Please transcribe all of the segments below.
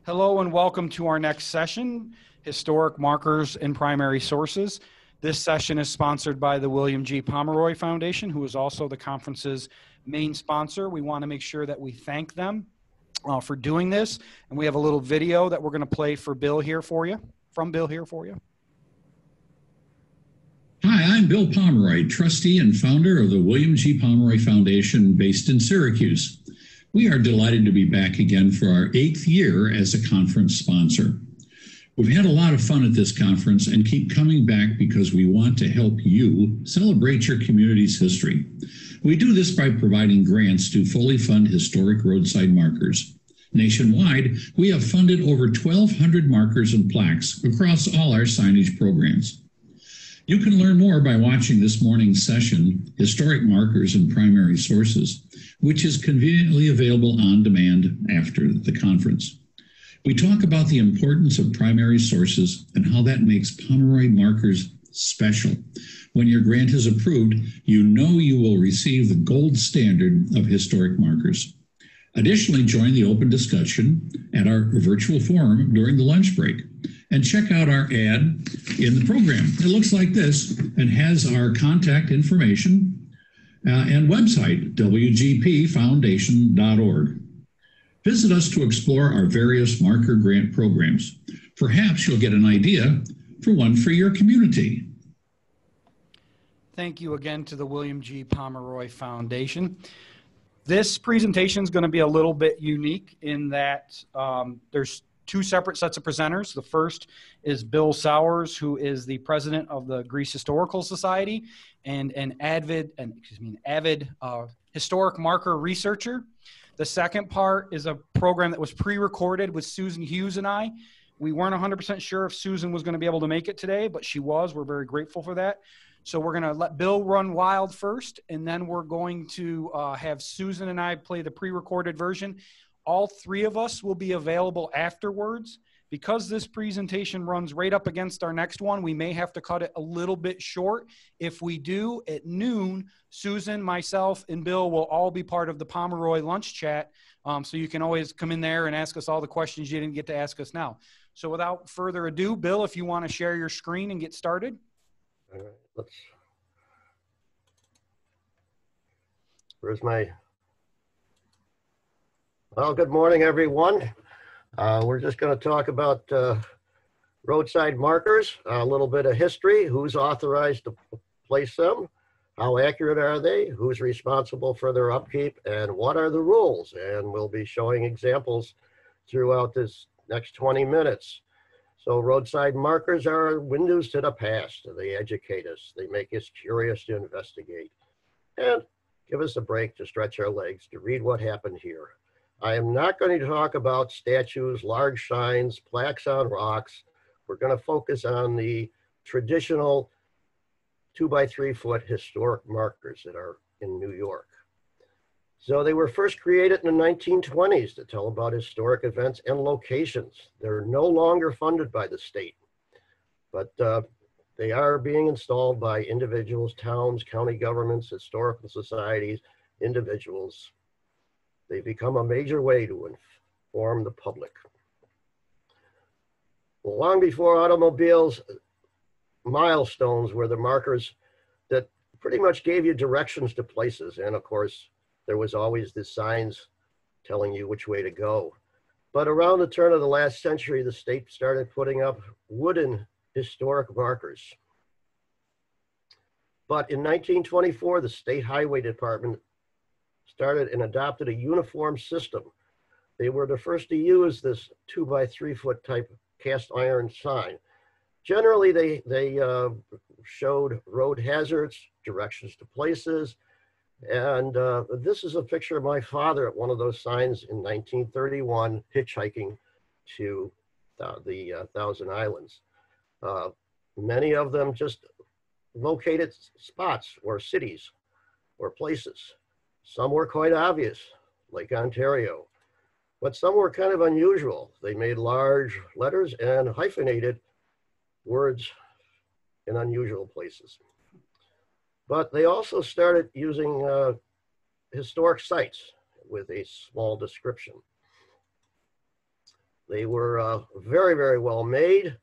Hello and welcome to our next session, Historic Markers and Primary Sources. This session is sponsored by the William G. Pomeroy Foundation, who is also the conference's main sponsor. We want to make sure that we thank them for doing this. And we have a little video that we're going to play for Bill here for you, from Bill here for you. Hi, I'm Bill Pomeroy, trustee and founder of the William G. Pomeroy Foundation based in Syracuse. We are delighted to be back again for our 8th year as a conference sponsor. We've had a lot of fun at this conference and keep coming back because we want to help you celebrate your community's history. We do this by providing grants to fully fund historic roadside markers. Nationwide, we have funded over 1,200 markers and plaques across all our signage programs. You can learn more by watching this morning's session, Historic Markers and Primary Sources, which is conveniently available on demand after the conference. We talk about the importance of primary sources and how that makes Pomeroy markers special. When your grant is approved, you know you will receive the gold standard of historic markers. Additionally, join the open discussion at our virtual forum during the lunch break and check out our ad in the program. It looks like this and has our contact information and website, wgpfoundation.org. Visit us to explore our various marker grant programs. Perhaps you'll get an idea for one for your community. Thank you again to the William G. Pomeroy Foundation. This presentation is going to be a little bit unique in that there's two separate sets of presenters. The first is Bill Sauers, who is the president of the Greece Historical Society and an avid historic marker researcher. The second part is a program that was pre-recorded with Susan Hughes and I. We weren't 100% sure if Susan was going to be able to make it today, but she was. We're very grateful for that. So we're going to let Bill run wild first, and then we're going to have Susan and I play the pre-recorded version. All three of us will be available afterwards. Because this presentation runs right up against our next one, we may have to cut it a little bit short. If we do, at noon, Susan, myself, and Bill will all be part of the Pomeroy lunch chat. So you can always come in there and ask us all the questions you didn't get to ask us now. So without further ado, Bill, if you want to share your screen and get started. All right, where's my, well, good morning, everyone. We're just going to talk about roadside markers, a little bit of history, who's authorized to place them, how accurate are they, who's responsible for their upkeep, and what are the rules. And we'll be showing examples throughout this next 20 minutes. So roadside markers are windows to the past. They educate us. They make us curious to investigate and give us a break to stretch our legs to read what happened here. I am not going to talk about statues, large signs, plaques on rocks. We're going to focus on the traditional 2 by 3 foot historic markers that are in New York. So they were first created in the 1920s to tell about historic events and locations. They're no longer funded by the state, but they are being installed by individuals, towns, county governments, historical societies, individuals. They become a major way to inform the public. Long before automobiles, milestones were the markers that pretty much gave you directions to places. And of course, there was always the signs telling you which way to go. But around the turn of the last century, the state started putting up wooden historic markers. But in 1924, the State Highway Department started and adopted a uniform system. They were the first to use this 2 by 3 foot type cast iron sign. Generally, they showed road hazards, directions to places, and this is a picture of my father at one of those signs in 1931, hitchhiking to the Thousand Islands. Many of them just located spots or cities or places. Some were quite obvious, Lake Ontario, but some were kind of unusual. They made large letters and hyphenated words in unusual places. But they also started using historic sites with a small description. They were very, very well made.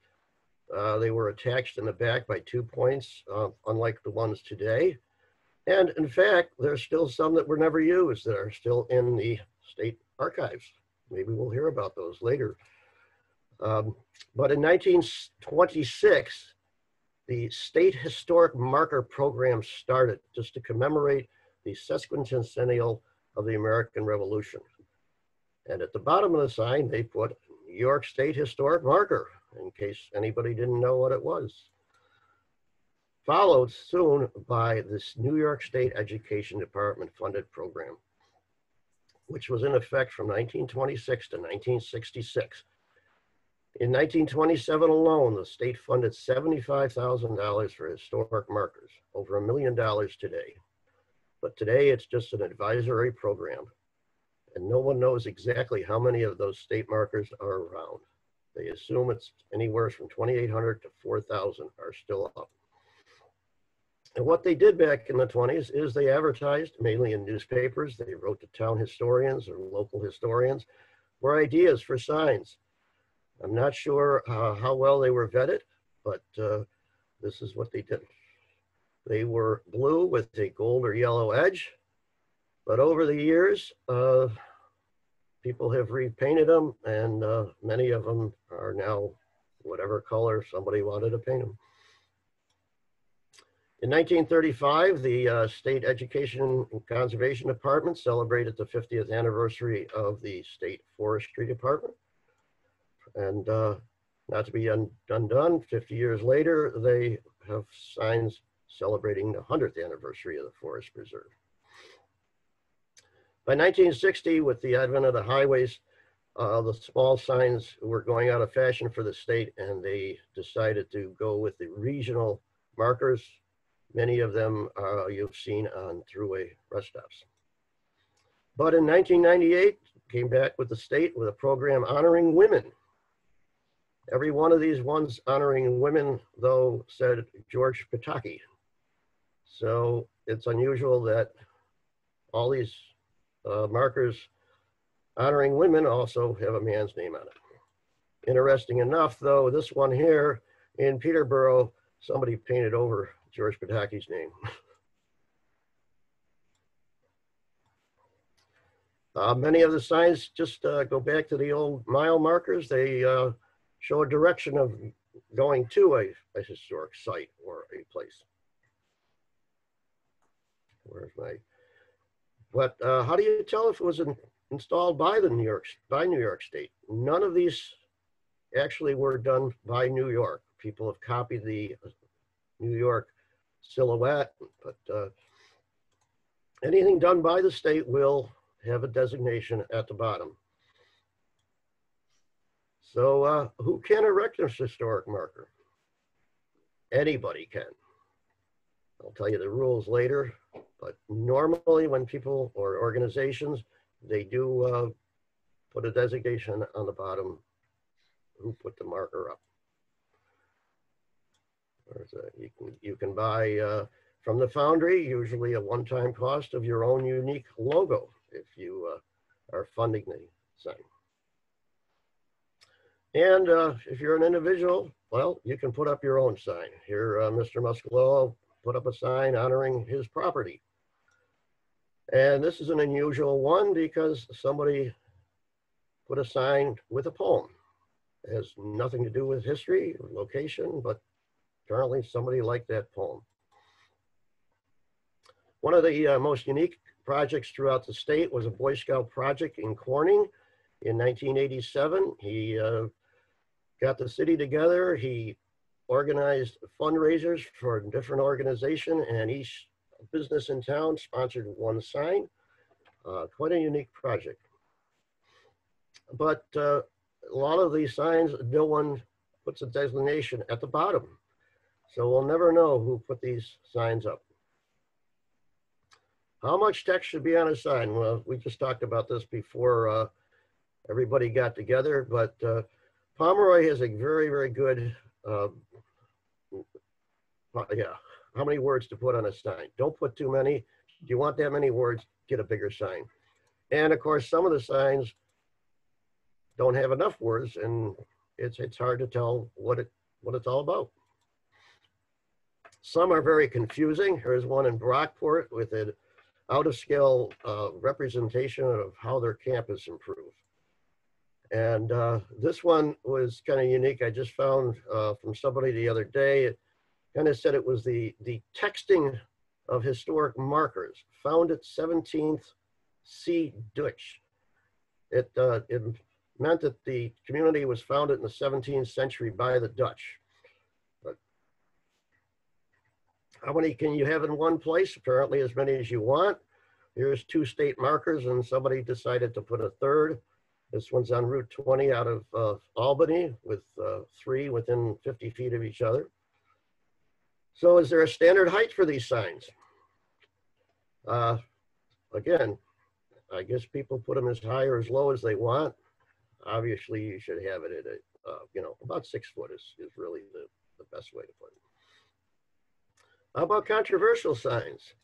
They were attached in the back by 2 points, unlike the ones today. And in fact, there's still some that were never used that are still in the state archives. Maybe we'll hear about those later. But in 1926, the State Historic Marker Program started just to commemorate the sesquicentennial of the American Revolution. And at the bottom of the sign, they put New York State Historic Marker, in case anybody didn't know what it was. Followed soon by this New York State Education Department funded program, which was in effect from 1926 to 1966. In 1927 alone, the state funded $75,000 for historic markers, over $1 million today. But today it's just an advisory program, and no one knows exactly how many of those state markers are around. They assume it's anywhere from 2,800 to 4,000 are still up. And what they did back in the 20s is they advertised mainly in newspapers. They wrote to town historians or local historians for ideas for signs. I'm not sure how well they were vetted, but this is what they did. They were blue with a gold or yellow edge, but over the years, people have repainted them, and many of them are now whatever color somebody wanted to paint them. In 1935, the State Education and Conservation Department celebrated the 50th anniversary of the State Forestry Department. And not to be undone, 50 years later, they have signs celebrating the 100th anniversary of the Forest Preserve. By 1960, with the advent of the highways, the small signs were going out of fashion for the state, and they decided to go with the regional markers. Many of them you've seen on thruway rest stops. But in 1998, came back with the state with a program honoring women. Every one of these ones honoring women, though, said George Pataki. So it's unusual that all these markers honoring women also have a man's name on it. Interesting enough, though, this one here in Peterborough, somebody painted over George Pataki's name. Many of the signs just go back to the old mile markers. They show a direction of going to a historic site or a place. Where's my? But how do you tell if it was installed by New York State? None of these actually were done by New York. People have copied the New York silhouette, but anything done by the state will have a designation at the bottom. So who can erect a historic marker? Anybody can. I'll tell you the rules later, but normally when people or organizations, they do put a designation on the bottom who put the marker up. You can buy from the foundry, usually a one-time cost of your own unique logo if you are funding the sign. And if you're an individual, well, you can put up your own sign. Here, Mr. Muscolo put up a sign honoring his property. And this is an unusual one because somebody put a sign with a poem. It has nothing to do with history or location, but apparently somebody liked that poem. One of the most unique projects throughout the state was a Boy Scout project in Corning in 1987. He got the city together. He organized fundraisers for a different organization, and each business in town sponsored one sign. Quite a unique project. But a lot of these signs, no one puts a designation at the bottom. So we'll never know who put these signs up. How much text should be on a sign? Well, we just talked about this before everybody got together, but Pomeroy has a very, very good, how many words to put on a sign. Don't put too many. If you want that many words, get a bigger sign. And of course, some of the signs don't have enough words, and it's hard to tell what it's all about. Some are very confusing. Here's one in Brockport with an out-of-scale representation of how their campus improved. And this one was kind of unique. I just found from somebody the other day. It kind of said it was the texting of historic markers found at 17th C. Dutch. It meant that the community was founded in the 17th century by the Dutch. But how many can you have in one place? Apparently as many as you want. Here's 2 state markers, and somebody decided to put a third. This one's on Route 20 out of Albany with 3 within 50 feet of each other. So is there a standard height for these signs? Again, I guess people put them as high or as low as they want. Obviously, you should have it at, about 6 foot is really the best way to put it. How about controversial signs?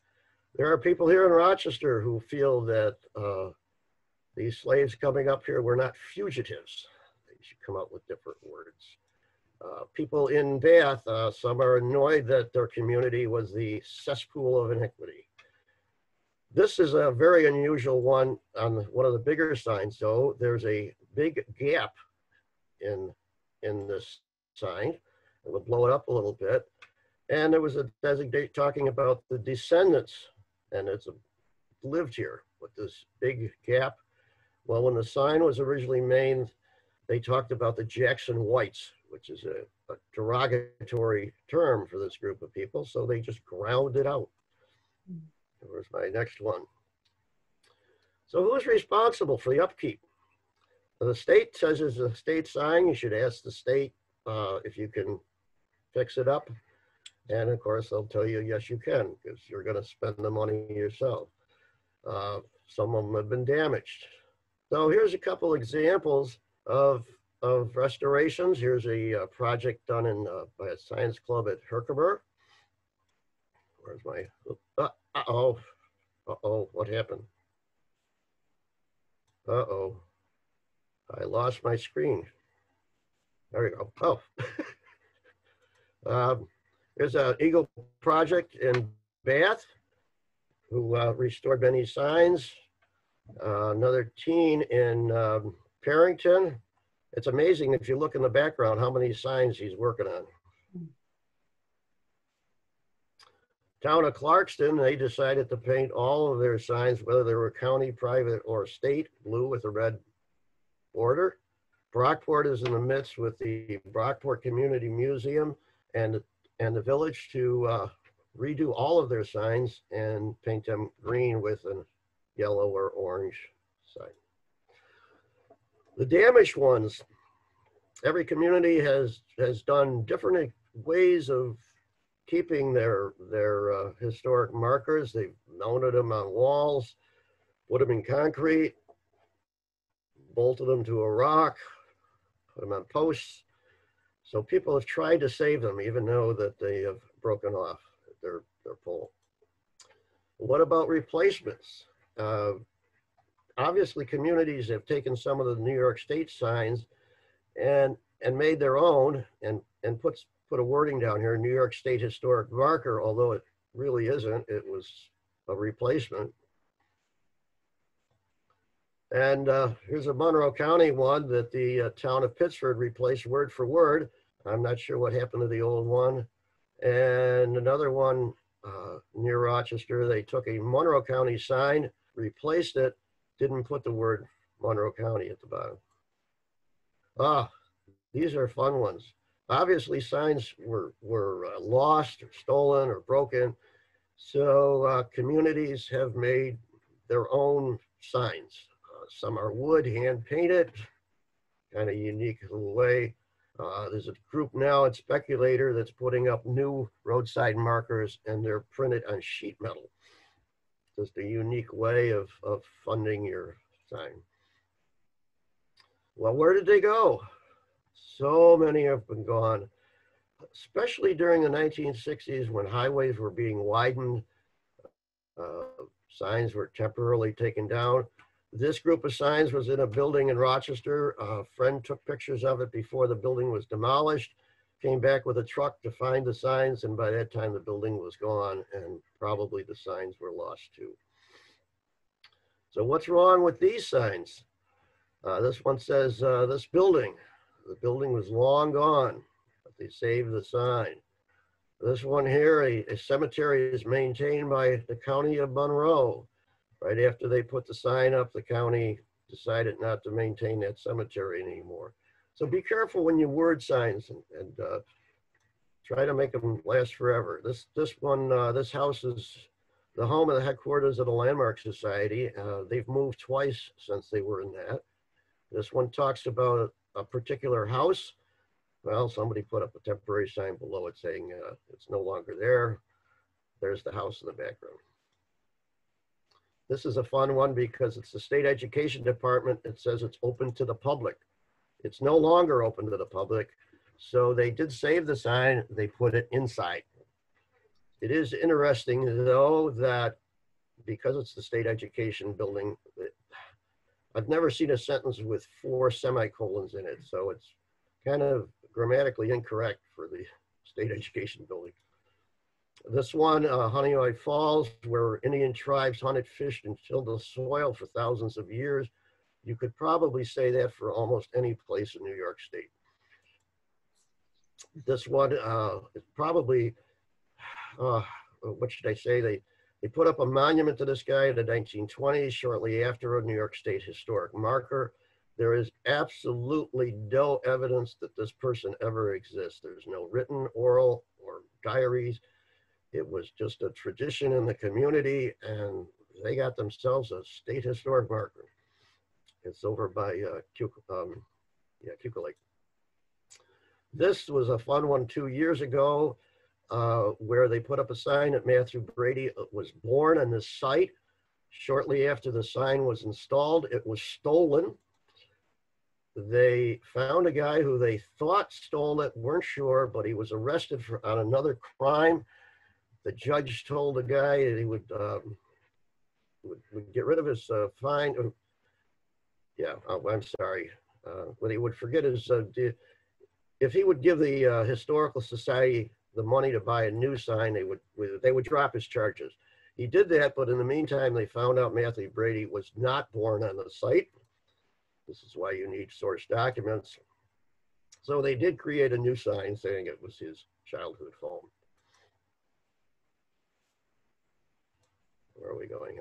There are people here in Rochester who feel that these slaves coming up here were not fugitives. They should come up with different words. People in Bath, some are annoyed that their community was the cesspool of iniquity. This is a very unusual one on one of the bigger signs, though. There's a big gap in this sign. We'll blow it up a little bit. And there was a designate talking about the descendants, and it's lived here with this big gap. Well, when the sign was originally made, they talked about the Jackson Whites, which is a derogatory term for this group of people. So they just ground it out. Where's my next one? So who's responsible for the upkeep? The state says it's a state sign. You should ask the state if you can fix it up. And of course, they'll tell you, yes, you can, because you're going to spend the money yourself. Some of them have been damaged. So here's a couple examples of restorations. Here's a project done by a science club at Herkimer. Where's my, uh-oh, what happened? Uh-oh, I lost my screen. There we go, there's an Eagle project in Bath who restored many signs. Another teen in Parrington. It's amazing if you look in the background how many signs he's working on. Town of Clarkston, they decided to paint all of their signs, whether they were county, private, or state, blue with a red border. Brockport is in the midst with the Brockport Community Museum and the village to redo all of their signs and paint them green with a yellow or orange sign. The damaged ones, every community has done different ways of keeping their historic markers. They've mounted them on walls, put them in concrete, bolted them to a rock, put them on posts. So people have tried to save them, even though that they have broken off their pole. What about replacements? Obviously, communities have taken some of the New York State signs and made their own and put a wording down here, New York State Historic Marker, although it really isn't. It was a replacement. And here's a Monroe County one that the town of Pittsford replaced word for word. I'm not sure what happened to the old one. And another one near Rochester, they took a Monroe County sign, replaced it, didn't put the word Monroe County at the bottom. These are fun ones. Obviously, signs were lost or stolen or broken. So communities have made their own signs. Some are wood, hand painted, kind of unique little way. There's a group now at Speculator that's putting up new roadside markers, and they're printed on sheet metal. Just a unique way of funding your sign. Well, where did they go? So many have been gone, especially during the 1960s when highways were being widened. Signs were temporarily taken down. This group of signs was in a building in Rochester. A friend took pictures of it before the building was demolished, came back with a truck to find the signs, and by that time the building was gone and probably the signs were lost too. So what's wrong with these signs? This one says the building was long gone, but they saved the sign. This one here, a cemetery is maintained by the county of Monroe. Right after they put the sign up, the county decided not to maintain that cemetery anymore. So be careful when you word signs and try to make them last forever. This house is the home of the headquarters of the Landmark Society. They've moved twice since they were in that. This one talks about a particular house. Well, somebody put up a temporary sign below it saying it's no longer there. There's the house in the background. This is a fun one because it's the state education department. It says it's open to the public. It's no longer open to the public. So they did save the sign. They put it inside. It is interesting though that because it's the state education building, I've never seen a sentence with 4 semicolons in it. So it's kind of grammatically incorrect for the state education building. This one, Honeoye Falls, where Indian tribes hunted, fished, and tilled the soil for thousands of years. You could probably say that for almost any place in New York State. This one is probably, what should I say? They put up a monument to this guy in the 1920s, shortly after a New York State historic marker. There is absolutely no evidence that this person ever exists. There's no written, oral, or diaries. It was just a tradition in the community, and they got themselves a state historic marker. It's over by Keuka Lake. This was a fun one 2 years ago where they put up a sign that Matthew Brady was born on this site. Shortly after the sign was installed, it was stolen. They found a guy who they thought stole it, weren't sure, but he was arrested on another crime. The judge told the guy that he would get rid of his fine. I'm sorry. But he would forget his, if he would give the Historical Society the money to buy a new sign, they would drop his charges. He did that, but in the meantime, they found out Matthew Brady was not born on the site. This is why you need source documents. So they did create a new sign saying it was his childhood home. Where are we going?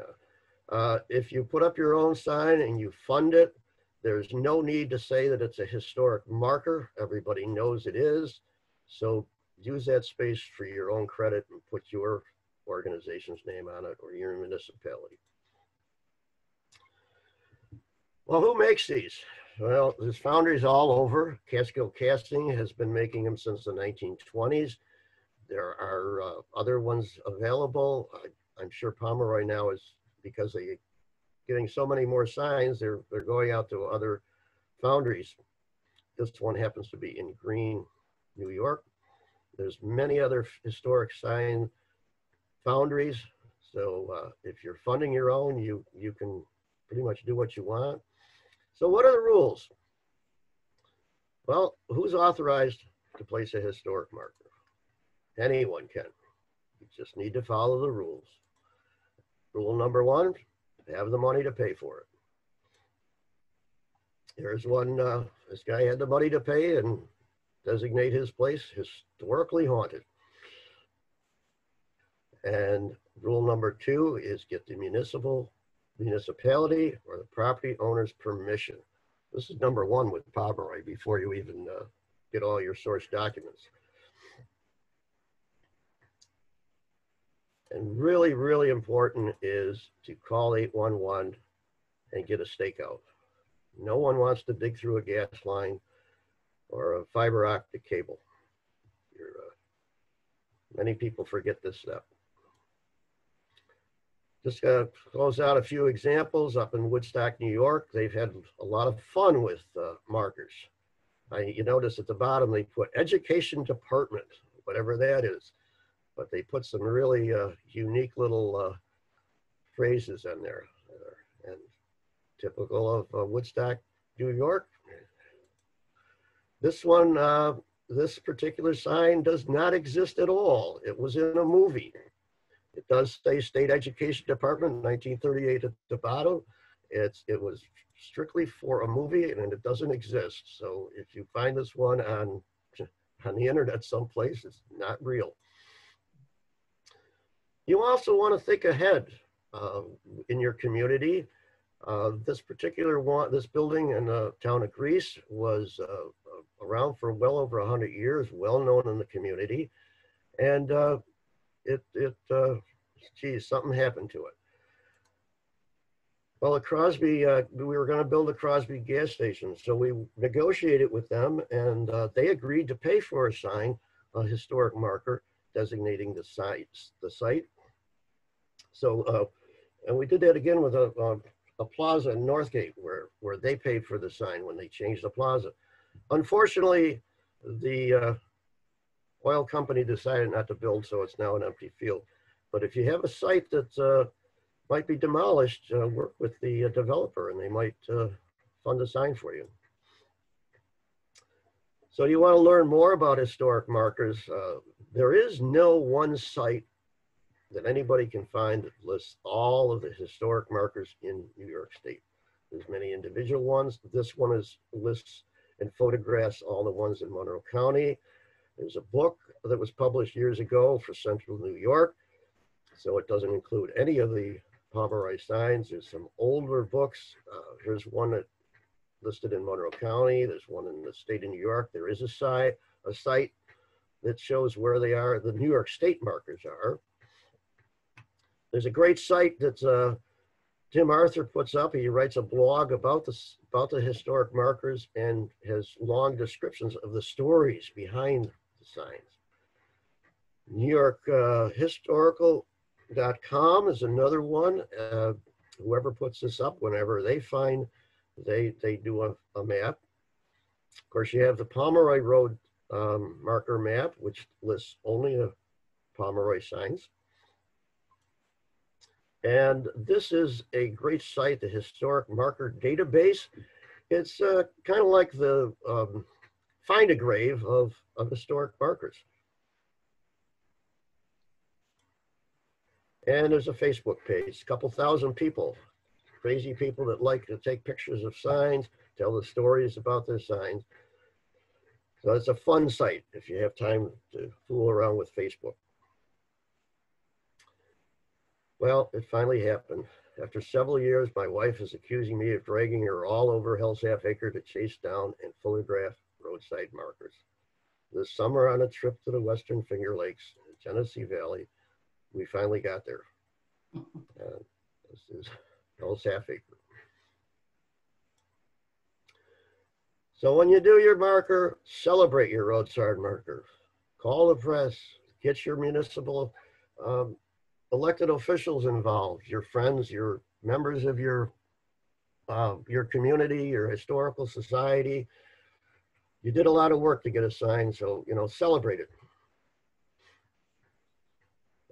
If you put up your own sign and you fund it, there's no need to say that it's a historic marker. Everybody knows it is. So use that space for your own credit and put your organization's name on it or your municipality. Well, who makes these? Well, there's foundries all over. Catskill Casting has been making them since the 1920s. There are other ones available. I'm sure Pomeroy now is, because they're getting so many more signs, they're going out to other foundries. This one happens to be in Greene, New York. There's many other historic sign foundries. So if you're funding your own, you can pretty much do what you want. So what are the rules? Well, who's authorized to place a historic marker? Anyone can. You just need to follow the rules. Rule number 1, have the money to pay for it. Here's one, this guy had the money to pay and designate his place historically haunted. And rule number 2 is get the municipality or the property owner's permission. This is number 1 with Pomeroy before you even get all your source documents. And really, really important is to call 811 and get a stakeout. No one wants to dig through a gas line or a fiber optic cable. Many people forget this step. Just to close out a few examples. Up in Woodstock, New York, they've had a lot of fun with markers. You notice at the bottom they put education department, whatever that is. But they put some really unique little phrases in there. And typical of Woodstock, New York. This one, this particular sign does not exist at all. It was in a movie. It does say State Education Department, 1938 at the bottom. It was strictly for a movie and it doesn't exist. So if you find this one on the internet someplace, it's not real. You also want to think ahead in your community. This particular one, this building in the town of Greece was around for well over 100 years, well known in the community. And geez, something happened to it. Well, the Crosby, we were going to build a Crosby gas station. So we negotiated with them and they agreed to pay for a sign, a historic marker designating the site. So, and we did that again with a plaza in Northgate where they paid for the sign when they changed the plaza. Unfortunately, the oil company decided not to build, so it's now an empty field. But if you have a site that might be demolished, work with the developer and they might fund a sign for you. So you want to learn more about historic markers. There is no one site that anybody can find that lists all of the historic markers in New York State. There's many individual ones. This one lists and photographs all the ones in Monroe County. There's a book that was published years ago for Central New York, so it doesn't include any of the Pomeroy signs. There's some older books. Here's one that listed in Monroe County. There's one in the state of New York. There is a site that shows where they are, the New York State markers are. There's a great site that Tim Arthur puts up. He writes a blog about the historic markers and has long descriptions of the stories behind the signs. New York Historical.com is another one. Whoever puts this up, whenever they do a map. Of course, you have the Pomeroy Road marker map, which lists only the Pomeroy signs. And this is a great site, the Historic Marker Database. It's kind of like the Find a Grave of historic markers. And there's a Facebook page, a couple thousand people, crazy people that like to take pictures of signs, tell the stories about their signs. So it's a fun site if you have time to fool around with Facebook. Well, it finally happened. After several years, my wife is accusing me of dragging her all over Hell's Half Acre to chase down and photograph roadside markers. This summer on a trip to the Western Finger Lakes, Genesee Valley, we finally got there. This is Hell's Half Acre. So when you do your marker, celebrate your roadside marker. Call the press, get your municipal elected officials involved, your friends, your members of your community, your historical society. You did a lot of work to get a sign, so, you know, celebrate it.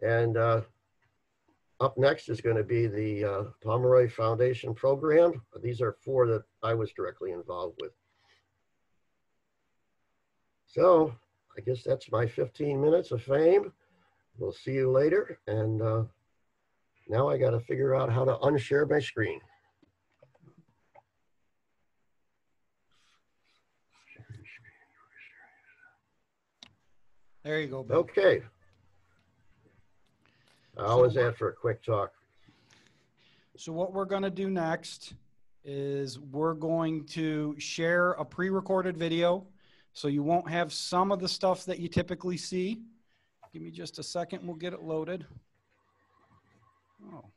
And up next is going to be the Pomeroy Foundation program. These are 4 that I was directly involved with. So I guess that's my 15 minutes of fame. We'll see you later. And now I got to figure out how to unshare my screen. There you go, Bill. Okay. How is that for a quick talk? So what we're going to do next is we're going to share a pre-recorded video. So you won't have some of the stuff that you typically see. Give me just a second. We'll get it loaded. Oh.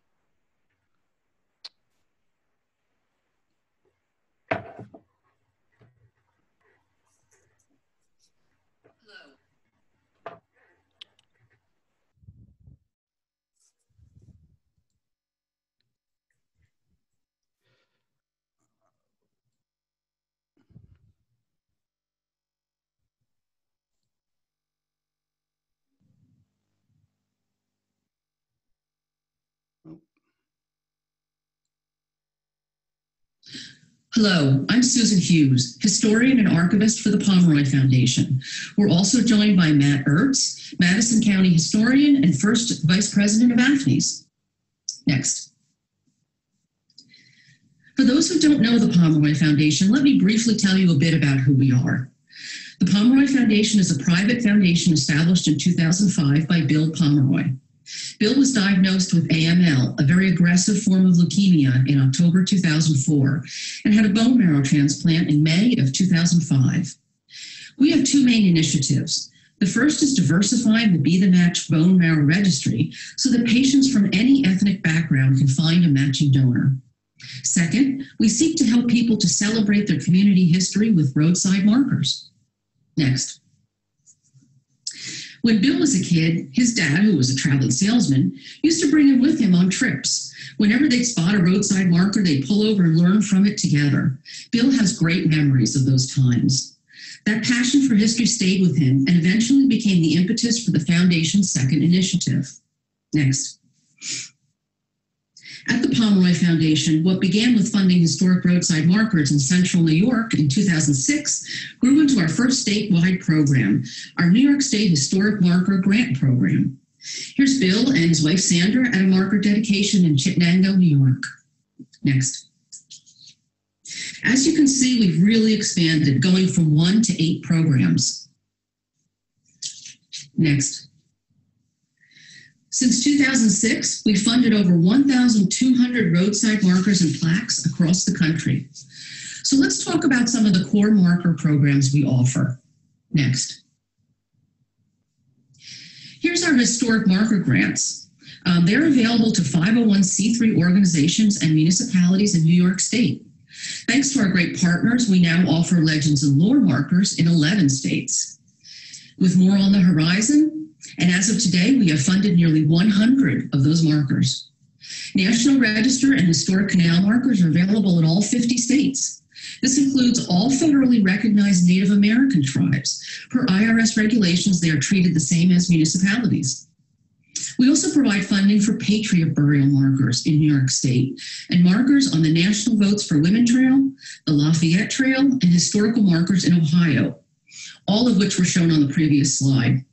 Hello, I'm Susan Hughes, historian and archivist for the Pomeroy Foundation. We're also joined by Matt Urtz, Madison County historian and first vice president of AFNIS. Next. For those who don't know the Pomeroy Foundation, let me briefly tell you a bit about who we are. The Pomeroy Foundation is a private foundation established in 2005 by Bill Pomeroy. Bill was diagnosed with AML, a very aggressive form of leukemia, in October 2004, and had a bone marrow transplant in May of 2005. We have two main initiatives. The first is diversifying the Be the Match bone marrow registry so that patients from any ethnic background can find a matching donor. Second, we seek to help people to celebrate their community history with roadside markers. Next. When Bill was a kid, his dad, who was a traveling salesman, used to bring him with him on trips. Whenever they'd spot a roadside marker, they'd pull over and learn from it together. Bill has great memories of those times. That passion for history stayed with him and eventually became the impetus for the Foundation's second initiative. Next. At the Pomeroy Foundation, what began with funding historic roadside markers in central New York in 2006 grew into our first statewide program, our New York State Historic Marker Grant Program. Here's Bill and his wife Sandra at a marker dedication in Chittenango, New York. Next. As you can see, we've really expanded, going from 1 to 8 programs. Next. Since 2006, we've funded over 1,200 roadside markers and plaques across the country. So let's talk about some of the core marker programs we offer. Next. Here's our historic marker grants. They're available to 501c3 organizations and municipalities in New York State. Thanks to our great partners, we now offer Legends and Lore markers in 11 states. With more on the horizon, and as of today, we have funded nearly 100 of those markers. National Register and Historic Canal markers are available in all 50 states. This includes all federally recognized Native American tribes. Per IRS regulations, they are treated the same as municipalities. We also provide funding for Patriot burial markers in New York State and markers on the National Votes for Women Trail, the Lafayette Trail, and historical markers in Ohio, all of which were shown on the previous slide.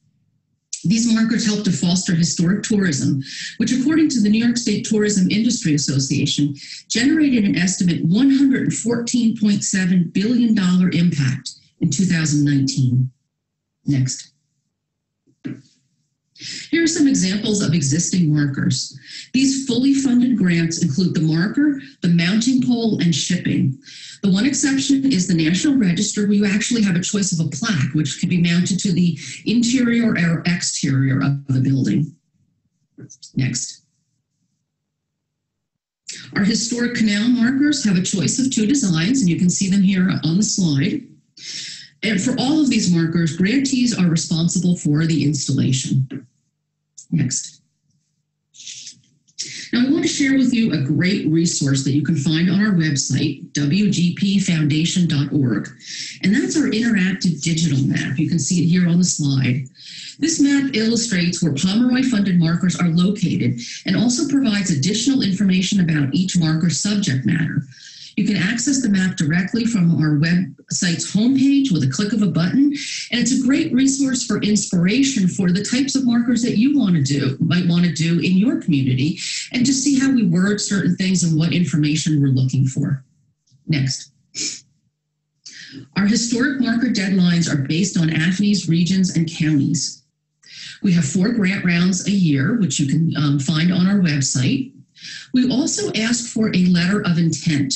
These markers help to foster historic tourism, which, according to the New York State Tourism Industry Association, generated an estimate $114.7 billion impact in 2019. Next. Here are some examples of existing markers. These fully funded grants include the marker, the mounting pole, and shipping. The one exception is the National Register, where you actually have a choice of a plaque, which can be mounted to the interior or exterior of the building. Next. Our historic canal markers have a choice of 2 designs, and you can see them here on the slide. And for all of these markers, grantees are responsible for the installation. Next. Now, I want to share with you a great resource that you can find on our website, wgpfoundation.org, and that's our interactive digital map. You can see it here on the slide. This map illustrates where Pomeroy-funded markers are located and also provides additional information about each marker's subject matter. You can access the map directly from our website's homepage with a click of a button, and it's a great resource for inspiration for the types of markers that you might want to do in your community, and to see how we word certain things and what information we're looking for. Next. Our historic marker deadlines are based on AFNI's regions and counties. We have 4 grant rounds a year, which you can find on our website. We also ask for a letter of intent.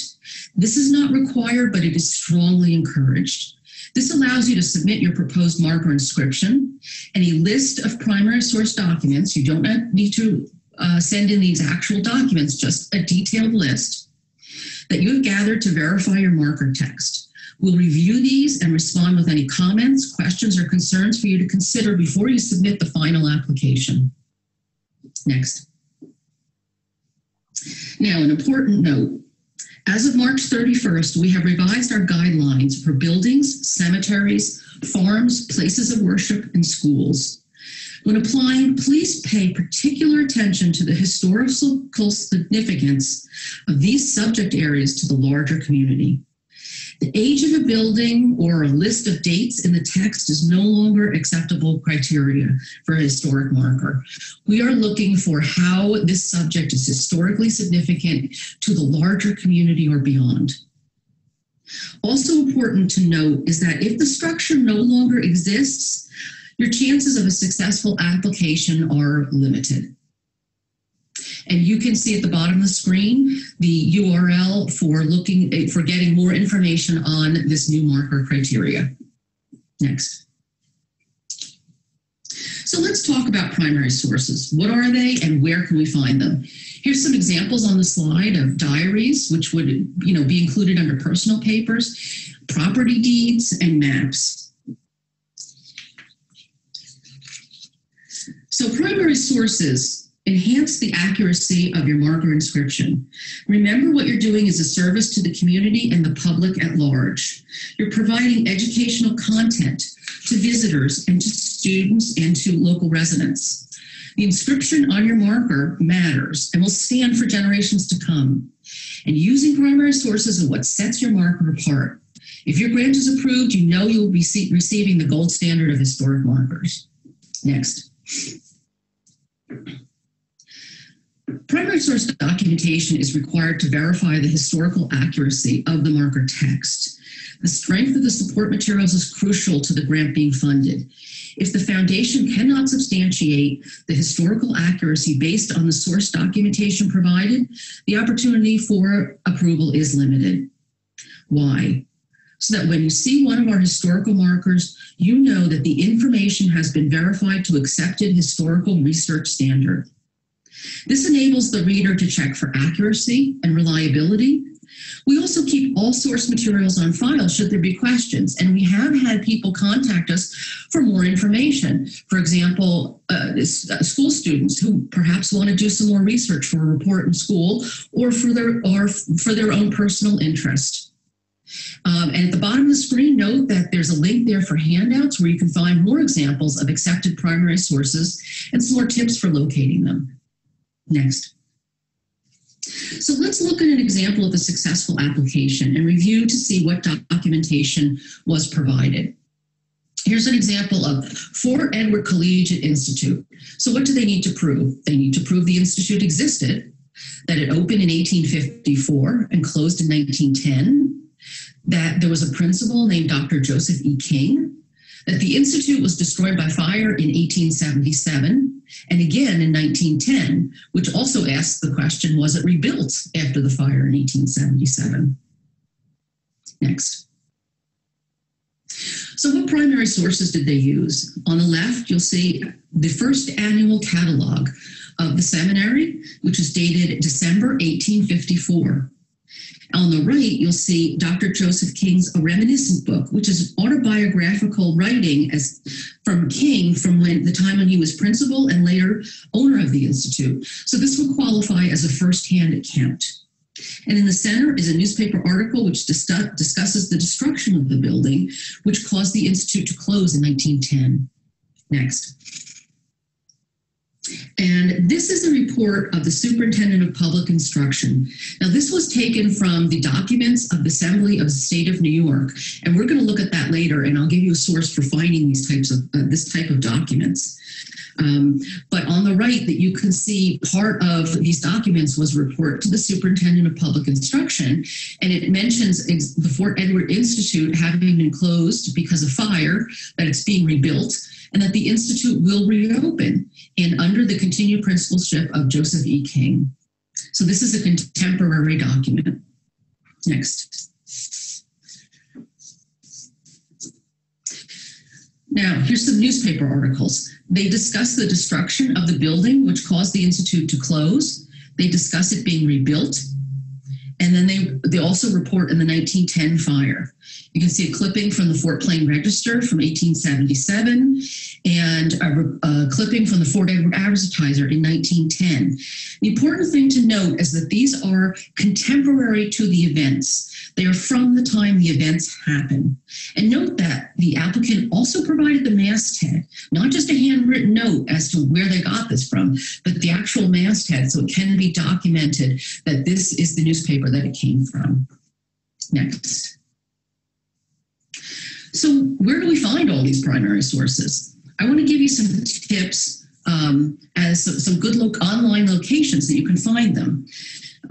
This is not required, but it is strongly encouraged. This allows you to submit your proposed marker inscription and a list of primary source documents. You don't need to send in these actual documents, just a detailed list that you have gathered to verify your marker text. We'll review these and respond with any comments, questions, or concerns for you to consider before you submit the final application. Next. Now, an important note. As of March 31st, we have revised our guidelines for buildings, cemeteries, farms, places of worship, and schools. When applying, please pay particular attention to the historical significance of these subject areas to the larger community. The age of a building or a list of dates in the text is no longer acceptable criteria for a historic marker. We are looking for how this subject is historically significant to the larger community or beyond. Also important to note is that if the structure no longer exists, your chances of a successful application are limited. And you can see at the bottom of the screen the URL for getting more information on this new marker criteria. Next. So let's talk about primary sources. What are they and where can we find them? Here's some examples on the slide of diaries, which would be included under personal papers, property deeds, and maps. So primary sources enhance the accuracy of your marker inscription. Remember, what you're doing is a service to the community and the public at large. You're providing educational content to visitors and to students and to local residents. The inscription on your marker matters and will stand for generations to come. And using primary sources is what sets your marker apart. If your grant is approved, you know you will be receiving the gold standard of historic markers. Next. Primary source documentation is required to verify the historical accuracy of the marker text. The strength of the support materials is crucial to the grant being funded. If the foundation cannot substantiate the historical accuracy based on the source documentation provided, the opportunity for approval is limited. Why? So that when you see one of our historical markers, you know that the information has been verified to accepted historical research standard. This enables the reader to check for accuracy and reliability. We also keep all source materials on file should there be questions, and we have had people contact us for more information. For example, school students who perhaps want to do some more research for a report in school or for their own personal interest. And at the bottom of the screen, note that there's a link there for handouts where you can find more examples of accepted primary sources and some more tips for locating them. Next. So let's look at an example of a successful application and review to see what documentation was provided. Here's an example of Fort Edward Collegiate Institute. So what do they need to prove? They need to prove the institute existed, that it opened in 1854 and closed in 1910, that there was a principal named Dr. Joseph E. King, that the institute was destroyed by fire in 1877 and again in 1910, which also asks the question, was it rebuilt after the fire in 1877? Next. So what primary sources did they use? On the left, you'll see the first annual catalog of the seminary, which is dated December 1854. On the right, you'll see Dr. Joseph King's A Reminiscent Book, which is autobiographical writing from King from the time when he was principal and later owner of the Institute. So this would qualify as a first-hand account. And in the center is a newspaper article which discusses the destruction of the building, which caused the Institute to close in 1910. Next. And this is a report of the Superintendent of Public Instruction. Now, this was taken from the documents of the Assembly of the State of New York, and we're going to look at that later, and I'll give you a source for finding this type of documents. But on the right, that you can see part of these documents was a report to the Superintendent of Public Instruction, and it mentions the Fort Edward Institute having been closed because of fire, that it's being rebuilt, and that the Institute will reopen and under the continued principalship of Joseph E. King. So this is a contemporary document. Next. Now, here's some newspaper articles. They discuss the destruction of the building, which caused the Institute to close. They discuss it being rebuilt. And then they also report in the 1910 fire. You can see a clipping from the Fort Plain Register from 1877 and a clipping from the Fort Edward Advertiser in 1910. The important thing to note is that these are contemporary to the events. They are from the time the events happen. And note that the applicant also provided the masthead, not just a handwritten note as to where they got this from, but the actual masthead, so it can be documented that this is the newspaper that it came from. Next. So where do we find all these primary sources? I want to give you some tips as some good online locations that you can find them.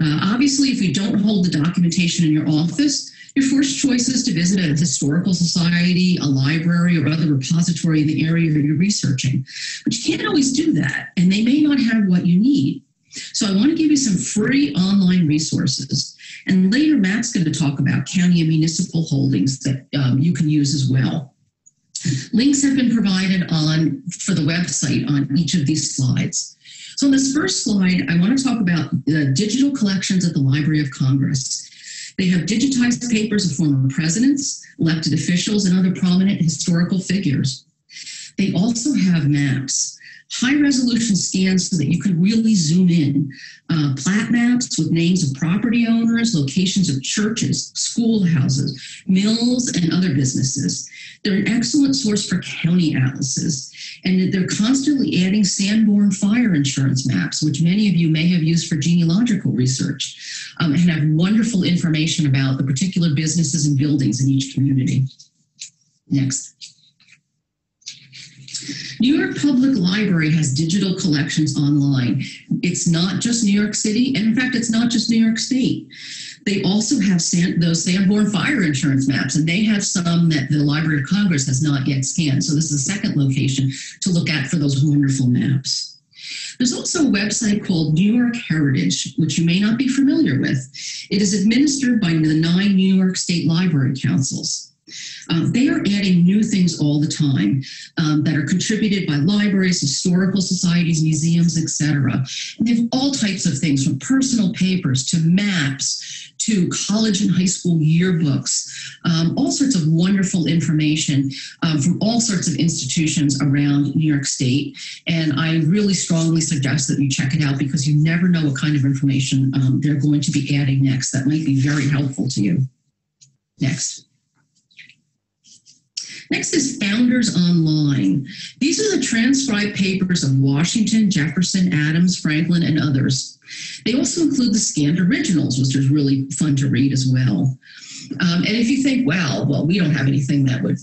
Obviously, if you don't hold the documentation in your office, your first choice is to visit a historical society, a library, or other repository in the area that you're researching. But you can't always do that, and they may not have what you need. So I want to give you some free online resources. And later, Matt's going to talk about county and municipal holdings that you can use as well. Links have been provided for the website on each of these slides. So on this first slide, I want to talk about the digital collections at the Library of Congress. They have digitized papers of former presidents, elected officials, and other prominent historical figures. They also have maps, high-resolution scans so that you can really zoom in, plat maps with names of property owners, locations of churches, schoolhouses, mills, and other businesses. They're an excellent source for county atlases, and they're constantly adding Sanborn fire insurance maps, which many of you may have used for genealogical research, and have wonderful information about the particular businesses and buildings in each community. Next. New York Public Library has digital collections online. It's not just New York City, and in fact, it's not just New York State. They also have those Sanborn fire insurance maps, and they have some that the Library of Congress has not yet scanned. So this is a second location to look at for those wonderful maps. There's also a website called New York Heritage, which you may not be familiar with. It is administered by the 9 New York State Library Councils. They are adding new things all the time that are contributed by libraries, historical societies, museums, etc. And they have all types of things, from personal papers to maps to college and high school yearbooks, all sorts of wonderful information from all sorts of institutions around New York State. And I really strongly suggest that you check it out, because you never know what kind of information they're going to be adding next that might be very helpful to you. Next. Next is Founders Online. These are the transcribed papers of Washington, Jefferson, Adams, Franklin, and others. They also include the scanned originals, which is really fun to read as well. And if you think, well, we don't have anything that would,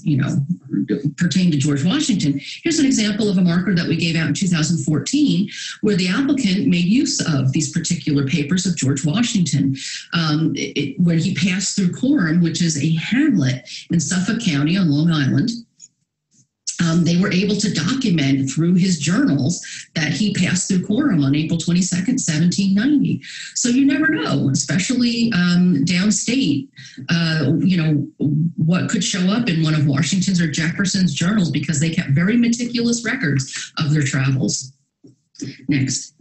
pertain to George Washington, here's an example of a marker that we gave out in 2014, where the applicant made use of these particular papers of George Washington when he passed through Coram, which is a hamlet in Suffolk County on Long Island. They were able to document through his journals that he passed through Coram on April 22nd, 1790. So you never know, especially downstate, what could show up in one of Washington's or Jefferson's journals, because they kept very meticulous records of their travels. Next.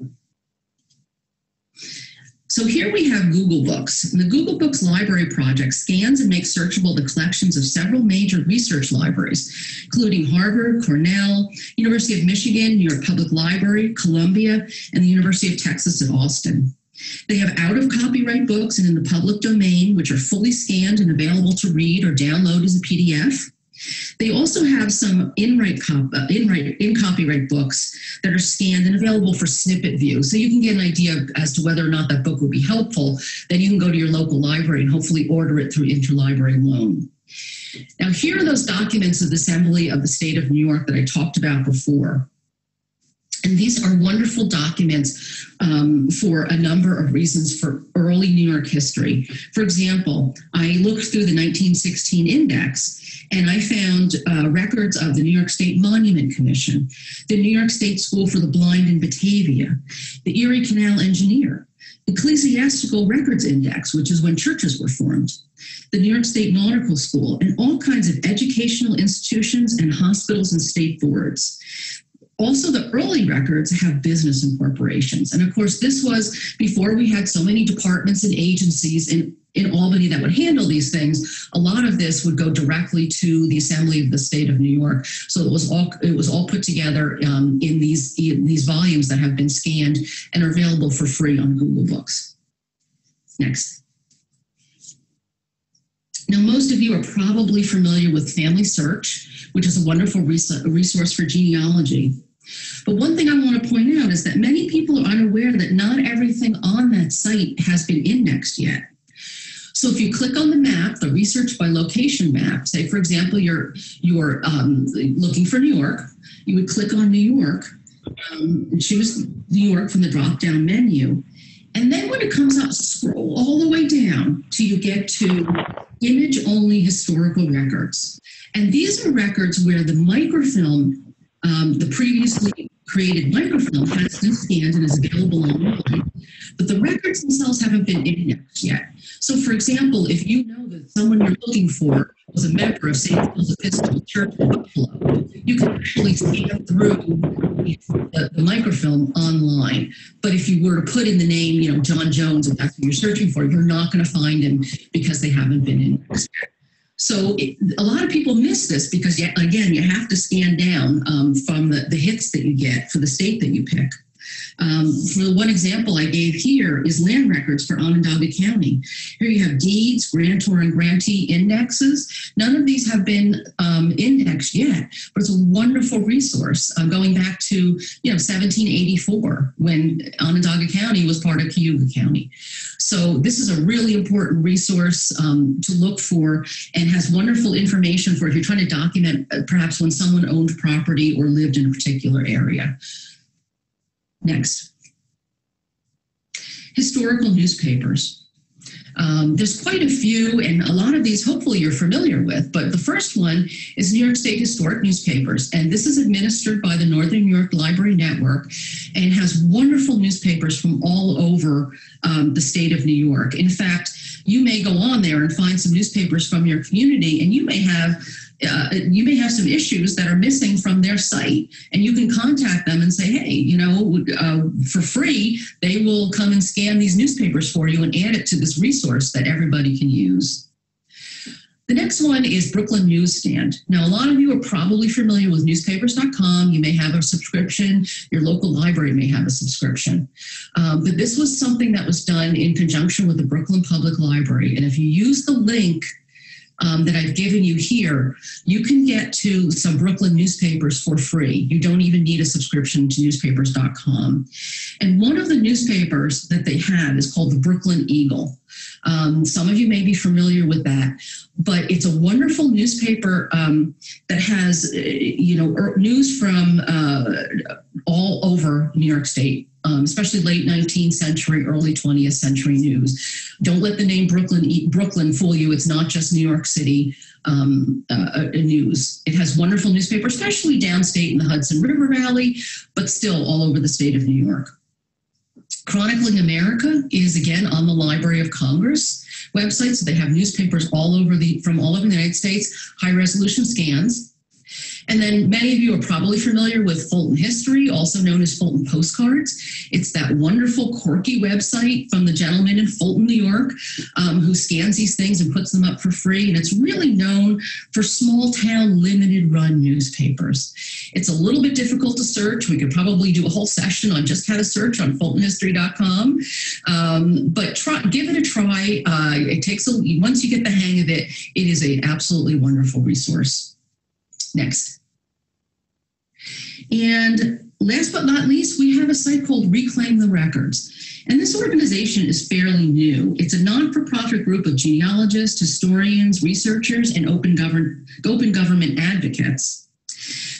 So here we have Google Books. And the Google Books Library Project scans and makes searchable the collections of several major research libraries, including Harvard, Cornell, University of Michigan, New York Public Library, Columbia, and the University of Texas at Austin. They have out-of-copyright books and in the public domain, which are fully scanned and available to read or download as a PDF. They also have some in copyright books that are scanned and available for snippet view. So you can get an idea as to whether or not that book would be helpful. Then you can go to your local library and hopefully order it through interlibrary loan. Now, here are those documents of the Assembly of the State of New York that I talked about before. And these are wonderful documents for a number of reasons for early New York history. For example, I looked through the 1916 index, and I found records of the New York State Monument Commission, the New York State School for the Blind in Batavia, the Erie Canal Engineer, Ecclesiastical Records Index, which is when churches were formed, the New York State Nautical School, and all kinds of educational institutions and hospitals and state boards. Also, the early records have business incorporations. And of course, this was before we had so many departments and agencies in Albany that would handle these things. A lot of this would go directly to the Assembly of the State of New York. So it was all put together in these volumes that have been scanned and are available for free on Google Books. Next. Now, most of you are probably familiar with Family Search, which is a wonderful resource for genealogy. But one thing I want to point out is that many people are unaware that not everything on that site has been indexed yet. So if you click on the map, the research by location map, say, for example, you're looking for New York, you would click on New York, choose New York from the drop-down menu. And then when it comes up, scroll all the way down till you get to image-only historical records. And these are records where the microfilm, the previously created microfilm, has been scanned and is available online, but the records themselves haven't been indexed yet. So, for example, if you know that someone you're looking for was a member of St. Paul's Episcopal Church in Buffalo, you can actually scan through the microfilm online. But if you were to put in the name, John Jones, if that's what you're searching for, you're not going to find him because they haven't been indexed yet. So a lot of people miss this because, again, you have to scan down from the hits that you get for the state that you pick. For one example I gave here is land records for Onondaga County. Here you have deeds, grantor and grantee indexes. None of these have been indexed yet, but it's a wonderful resource going back to 1784 when Onondaga County was part of Cayuga County. So this is a really important resource to look for and has wonderful information for if you're trying to document perhaps when someone owned property or lived in a particular area. Next. Historical newspapers. There's quite a few, and a lot of these hopefully you're familiar with, but the first one is New York State Historic Newspapers, and this is administered by the Northern New York Library Network and has wonderful newspapers from all over the state of New York. In fact, you may go on there and find some newspapers from your community, and you may have some issues that are missing from their site, and you can contact them and say, hey, for free, they will come and scan these newspapers for you and add it to this resource that everybody can use. The next one is Brooklyn Newsstand. Now, a lot of you are probably familiar with newspapers.com. You may have a subscription. Your local library may have a subscription. But this was something that was done in conjunction with the Brooklyn Public Library. And if you use the link that I've given you here, you can get to some Brooklyn newspapers for free. You don't even need a subscription to newspapers.com. And one of the newspapers that they have is called the Brooklyn Eagle. Some of you may be familiar with that, but it's a wonderful newspaper that has, news from all over New York State. Especially late 19th century, early 20th century news. Don't let the name Brooklyn fool you. It's not just New York City news. It has wonderful newspapers, especially downstate in the Hudson River Valley, but still all over the state of New York. Chronicling America is, again, on the Library of Congress website. So they have newspapers from all over the United States, high-resolution scans. And then many of you are probably familiar with Fulton History, also known as Fulton Postcards. It's that wonderful, quirky website from the gentleman in Fulton, New York, who scans these things and puts them up for free. And it's really known for small-town, limited-run newspapers. It's a little bit difficult to search. We could probably do a whole session on just how to search on FultonHistory.com. But give it a try. Once you get the hang of it, it is an absolutely wonderful resource. Next. And last but not least, we have a site called Reclaim the Records. And this organization is fairly new. It's a non-for-profit group of genealogists, historians, researchers, and open government advocates.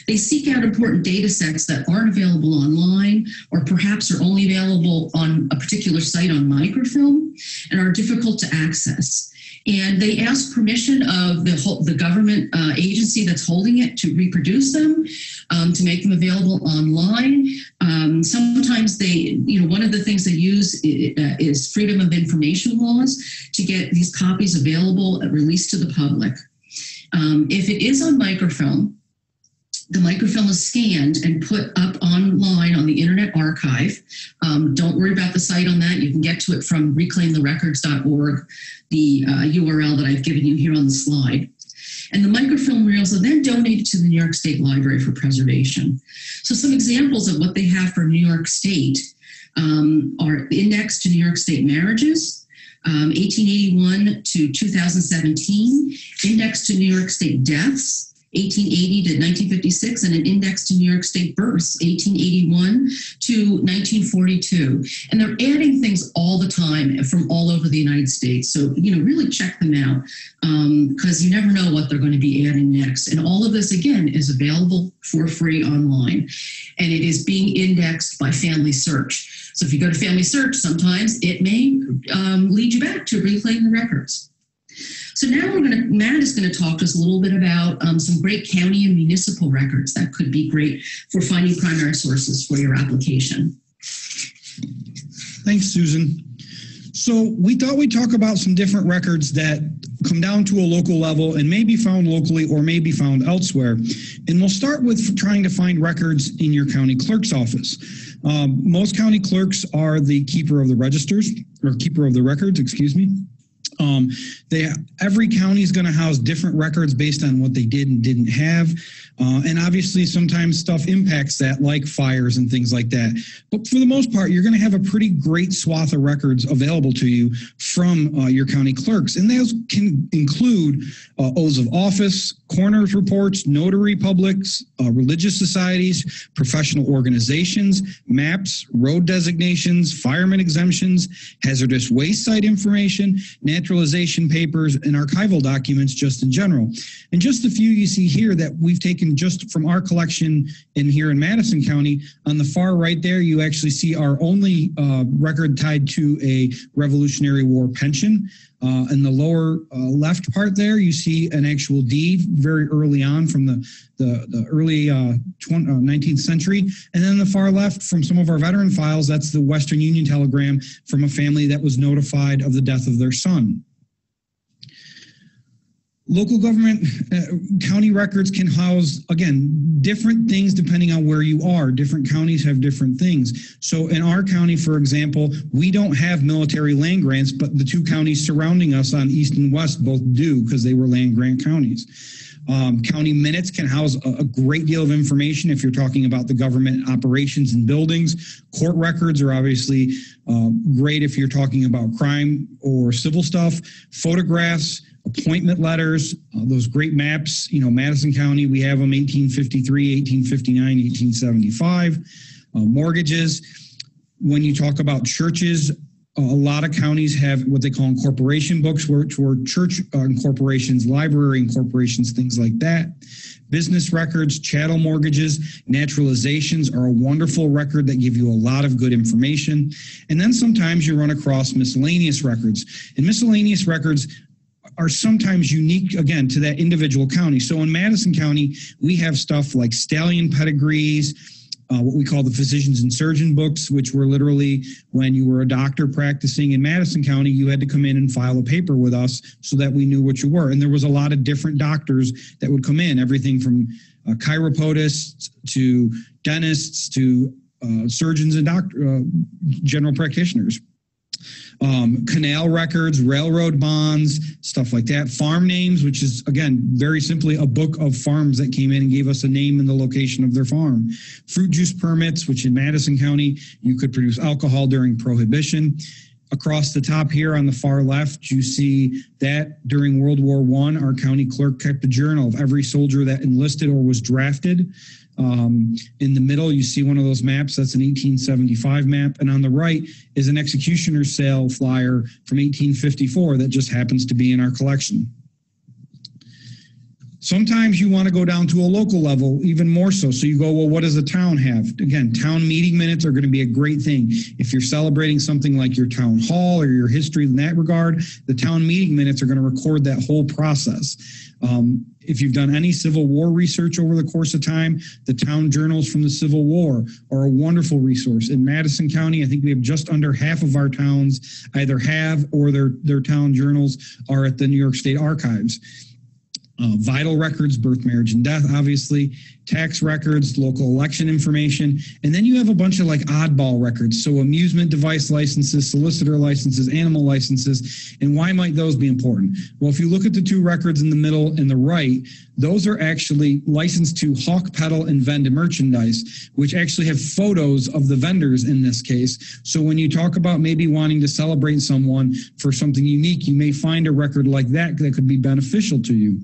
They seek out important data sets that aren't available online or perhaps are only available on a particular site on microfilm and are difficult to access. And they ask permission of the government agency that's holding it to reproduce them, to make them available online. Sometimes one of the things they use is freedom of information laws to get these copies available and released to the public. If it is on microfilm, the microfilm is scanned and put up online on the Internet Archive. Don't worry about the site on that. You can get to it from reclaimtherecords.org, the URL that I've given you here on the slide. And the microfilm reels are then donated to the New York State Library for preservation. So some examples of what they have for New York State are indexed to New York State marriages, 1881 to 2017, index to New York State deaths, 1880 to 1956, and an index to New York State births, 1881 to 1942. And they're adding things all the time from all over the United States. So, really check them out because you never know what they're going to be adding next. And all of this, again, is available for free online. And it is being indexed by Family Search. So if you go to Family Search, sometimes it may lead you back to Reclaim the Records. So now Matt is going to talk to us a little bit about some great county and municipal records that could be great for finding primary sources for your application. Thanks, Susan. So we thought we'd talk about some different records that come down to a local level and may be found locally or may be found elsewhere. And we'll start with trying to find records in your county clerk's office. Most county clerks are the keeper of the registers, or keeper of the records, excuse me. Every county is going to house different records based on what they did and didn't have. And obviously sometimes stuff impacts that, like fires and things like that. But for the most part, you're going to have a pretty great swath of records available to you from your county clerks. And those can include oaths of office, coroner's reports, notary publics, religious societies, professional organizations, maps, road designations, fireman exemptions, hazardous waste site information, naturalization papers, and archival documents just in general. And just a few you see here that we've taken just from our collection in here in Madison County. On the far right there, you actually see our only record tied to a Revolutionary War pension. In the lower left part there, you see an actual deed very early on from the early 19th century. And then the far left from some of our veteran files, that's the Western Union telegram from a family that was notified of the death of their son. Local government, county records can house, again, different things depending on where you are. Different counties have different things. So in our county, for example, we don't have military land grants, but the two counties surrounding us on east and west both do because they were land grant counties. County minutes can house a great deal of information if you're talking about the government operations and buildings. Court records are obviously great if you're talking about crime or civil stuff. Photographs, appointment letters, those great maps, Madison County, we have them 1853, 1859, 1875. Mortgages. When you talk about churches, a lot of counties have what they call incorporation books, which were church incorporations, library incorporations, things like that. Business records, chattel mortgages, naturalizations are a wonderful record that give you a lot of good information. And then sometimes you run across miscellaneous records. And miscellaneous records are sometimes unique, again, to that individual county. So in Madison County, we have stuff like stallion pedigrees, what we call the physicians and surgeon books, which were literally when you were a doctor practicing in Madison County, you had to come in and file a paper with us so that we knew what you were. And there was a lot of different doctors that would come in, everything from chiropodists to dentists to surgeons and general practitioners. Canal records, railroad bonds, stuff like that. Farm names, which is, again, very simply a book of farms that came in and gave us a name and the location of their farm. Fruit juice permits, which in Madison County, you could produce alcohol during Prohibition. Across the top here on the far left, you see that during World War I, our county clerk kept a journal of every soldier that enlisted or was drafted. In the middle, you see one of those maps. That's an 1875 map. And on the right is an executioner's sale flyer from 1854 that just happens to be in our collection. Sometimes you want to go down to a local level, even more so. So you go, well, what does a town have? Again, town meeting minutes are going to be a great thing. If you're celebrating something like your town hall or your history in that regard, the town meeting minutes are going to record that whole process. If you've done any Civil War research over the course of time, the town journals from the Civil War are a wonderful resource. In Madison County, I think we have just under half of our towns either have or their town journals are at the New York State Archives. vital records, birth, marriage, and death, obviously, tax records, local election information, and then you have a bunch of like oddball records. So amusement device licenses, solicitor licenses, animal licenses, and why might those be important? Well, if you look at the two records in the middle and the right, those are actually licensed to hawk, peddle, and vend merchandise, which actually have photos of the vendors in this case. So when you talk about maybe wanting to celebrate someone for something unique, you may find a record like that that could be beneficial to you.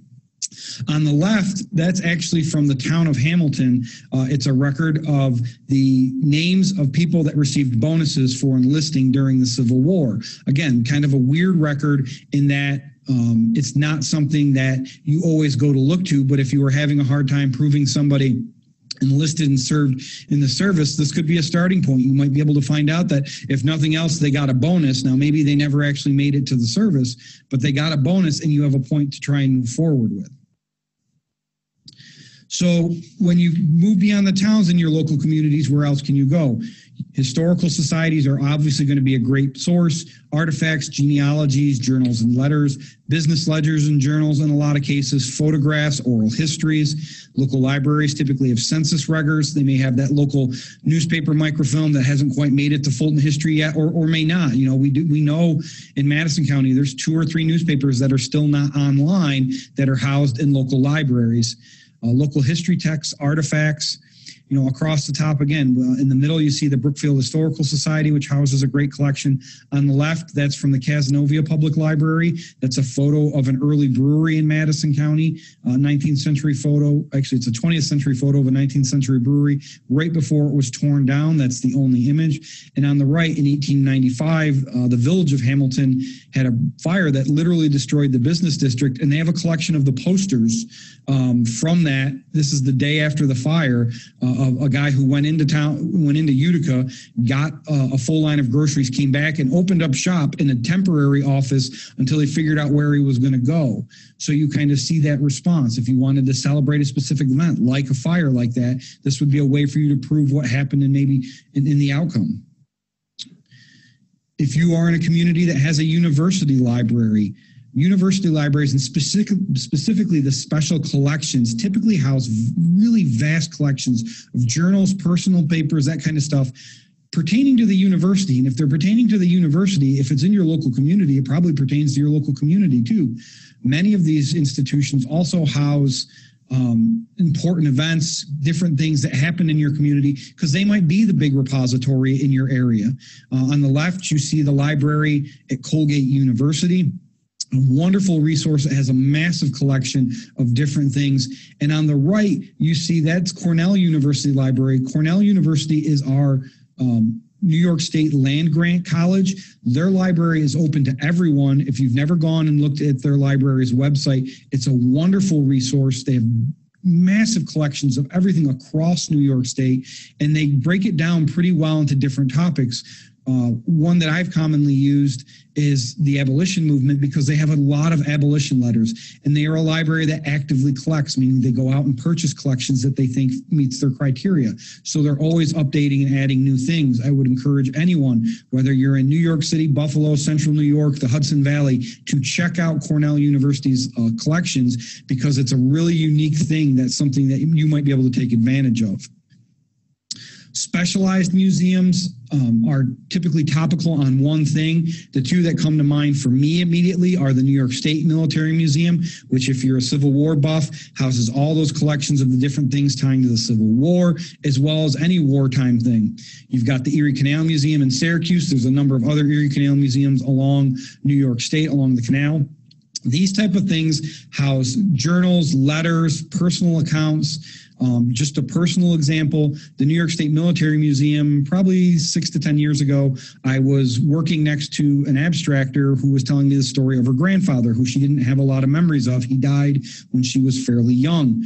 On the left, that's actually from the town of Hamilton. It's a record of the names of people that received bonuses for enlisting during the Civil War. Again, kind of a weird record in that it's not something that you always go to look to, but if you were having a hard time proving somebody enlisted and served in the service, this could be a starting point. You might be able to find out that if nothing else, they got a bonus. Now, maybe they never actually made it to the service, but they got a bonus and you have a point to try and move forward with. So when you move beyond the towns in your local communities, where else can you go? Historical societies are obviously going to be a great source. Artifacts, genealogies, journals and letters, business ledgers and journals in a lot of cases, photographs, oral histories. Local libraries typically have census records. They may have that local newspaper microfilm that hasn't quite made it to Fulton history yet, or may not. You know, we know in Madison County there's 2 or 3 newspapers that are still not online that are housed in local libraries. Local history texts, artifacts, you know, across the top again, in the middle, you see the Brookfield Historical Society, which houses a great collection. On the left, that's from the Cazenovia Public Library. That's a photo of an early brewery in Madison County, 19th century photo. Actually, it's a 20th century photo of a 19th century brewery right before it was torn down. That's the only image. And on the right, in 1895, the village of Hamilton had a fire that literally destroyed the business district, and they have a collection of the posters from that. This is the day after the fire. A guy who went into Utica, got a full line of groceries, came back and opened up shop in a temporary office until he figured out where he was going to go. So you kind of see that response. If you wanted to celebrate a specific event, like a fire like that, this would be a way for you to prove what happened and maybe in the outcome. If you are in a community that has a university library, university libraries, and specifically the special collections, typically house really vast collections of journals, personal papers, that kind of stuff pertaining to the university. And if they're pertaining to the university, if it's in your local community, it probably pertains to your local community too. Many of these institutions also house important events, different things that happen in your community, because they might be the big repository in your area. On the left, you see the library at Colgate University. A wonderful resource that has a massive collection of different things. And on the right, you see that's Cornell University Library. Cornell University is our New York State land grant college. Their library is open to everyone. If you've never gone and looked at their library's website, it's a wonderful resource. They have massive collections of everything across New York State, and they break it down pretty well into different topics. One that I've commonly used is the abolition movement, because they have a lot of abolition letters, and they are a library that actively collects, meaning they go out and purchase collections that they think meets their criteria. So they're always updating and adding new things. I would encourage anyone, whether you're in New York City, Buffalo, Central New York, the Hudson Valley, to check out Cornell University's collections, because it's a really unique thing. That's something that you might be able to take advantage of. Specialized museums are typically topical on one thing. The two that come to mind for me immediately are the New York State Military Museum, which, if you're a Civil War buff, houses all those collections of the different things tying to the Civil War, as well as any wartime thing. You've got the Erie Canal Museum in Syracuse. There's a number of other Erie Canal museums along New York State, along the canal. These type of things house journals, letters, personal accounts. Just a personal example, the New York State Military Museum, probably 6 to 10 years ago, I was working next to an abstractor who was telling me the story of her grandfather, who she didn't have a lot of memories of. He died when she was fairly young.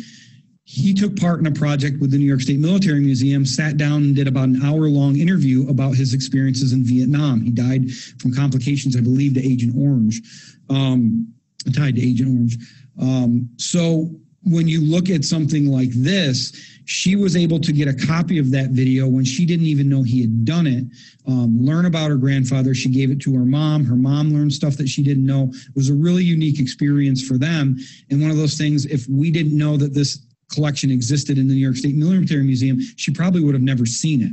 He took part in a project with the New York State Military Museum, sat down and did about an hour-long interview about his experiences in Vietnam. He died from complications, I believe, to Agent Orange, tied to Agent Orange. So when you look at something like this, she was able to get a copy of that video when she didn't even know he had done it, learn about her grandfather. She gave it to her mom. Her mom learned stuff that she didn't know. It was a really unique experience for them. And one of those things, if we didn't know that this collection existed in the New York State Military Museum, she probably would have never seen it.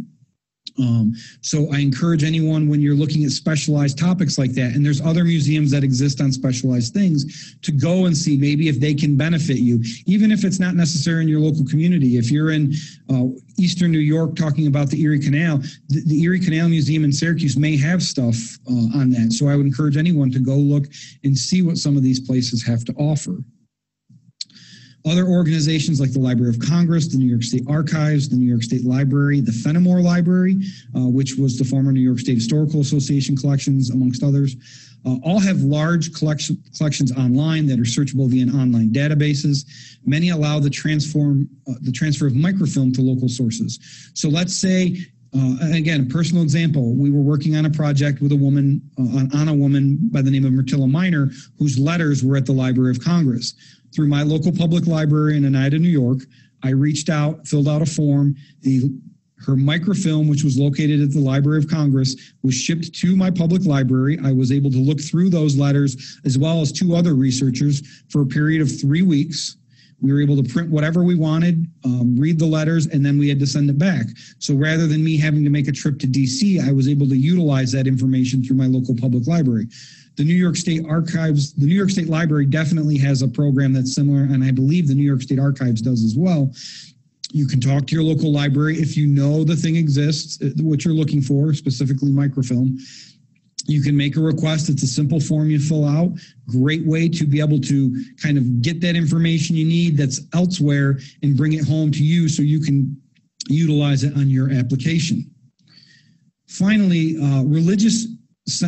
So I encourage anyone, when you're looking at specialized topics like that, and there's other museums that exist on specialized things, to go and see maybe if they can benefit you, even if it's not necessary in your local community. If you're in Eastern New York talking about the Erie Canal, the Erie Canal Museum in Syracuse may have stuff on that. So I would encourage anyone to go look and see what some of these places have to offer. Other organizations like the Library of Congress, the New York State Archives, the New York State Library, the Fenimore Library, which was the former New York State Historical Association collections, amongst others, all have large collections online that are searchable via online databases. Many allow the transfer of microfilm to local sources. So let's say, again, a personal example, we were working on a project with a woman, on a woman by the name of Myrtilla Minor, whose letters were at the Library of Congress. Through my local public library in Oneida, New York, I reached out, filled out a form. Her microfilm, which was located at the Library of Congress, was shipped to my public library. I was able to look through those letters, as well as 2 other researchers, for a period of 3 weeks. We were able to print whatever we wanted, read the letters, and then we had to send it back. So rather than me having to make a trip to DC, I was able to utilize that information through my local public library. The New York State Archives, the New York State Library definitely has a program that's similar, and I believe the New York State Archives does as well. You can talk to your local library if you know the thing exists, what you're looking for, specifically microfilm. You can make a request. It's a simple form you fill out. Great way to be able to kind of get that information you need that's elsewhere and bring it home to you so you can utilize it on your application. Finally, religious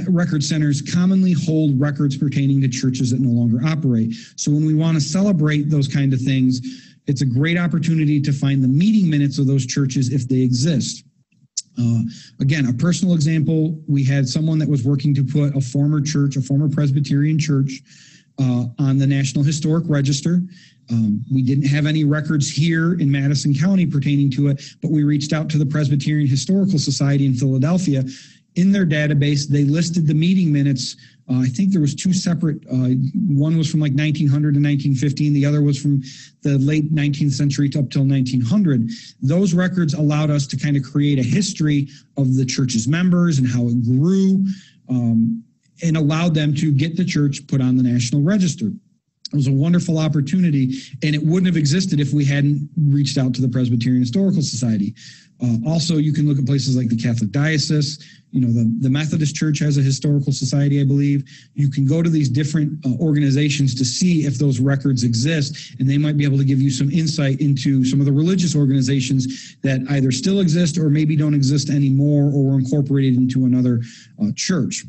record centers commonly hold records pertaining to churches that no longer operate. So when we want to celebrate those kind of things, it's a great opportunity to find the meeting minutes of those churches if they exist. Again, a personal example, we had someone that was working to put a former church, a former Presbyterian church, on the National Historic Register. We didn't have any records here in Madison County pertaining to it, but we reached out to the Presbyterian Historical Society in Philadelphia. In their database, they listed the meeting minutes. I think there was 2 separate, one was from like 1900 to 1915, the other was from the late 19th century up till 1900. Those records allowed us to kind of create a history of the church's members and how it grew, and allowed them to get the church put on the National Register. It was a wonderful opportunity, and it wouldn't have existed if we hadn't reached out to the Presbyterian Historical Society. Also, you can look at places like the Catholic Diocese. You know, the Methodist Church has a historical society, I believe. You can go to these different organizations to see if those records exist, and they might be able to give you some insight into some of the religious organizations that either still exist or maybe don't exist anymore or were incorporated into another church.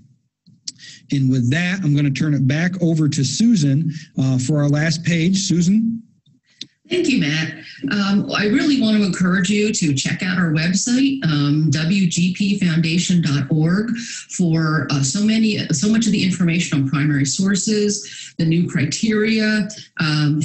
And with that, I'm going to turn it back over to Susan for our last page. Susan? Thank you, Matt. I really want to encourage you to check out our website, wgpfoundation.org, for so much of the information on primary sources, the new criteria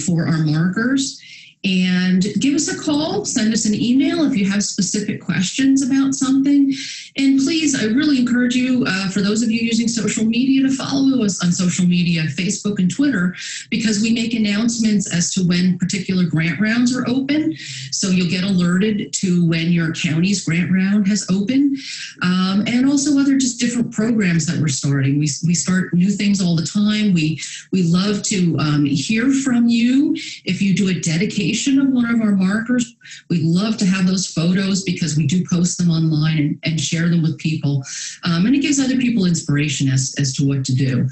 for our markers. And give us a call, send us an email if you have specific questions about something. And please, I really encourage you, for those of you using social media, to follow us on social media, Facebook and Twitter, because we make announcements as to when particular grant rounds are open. So you'll get alerted to when your county's grant round has opened. And also other just different programs that we're starting. We start new things all the time. We love to hear from you. If you do a dedication of one of our markers, we'd love to have those photos because we do post them online and share them with people. And it gives other people inspiration as to what to do.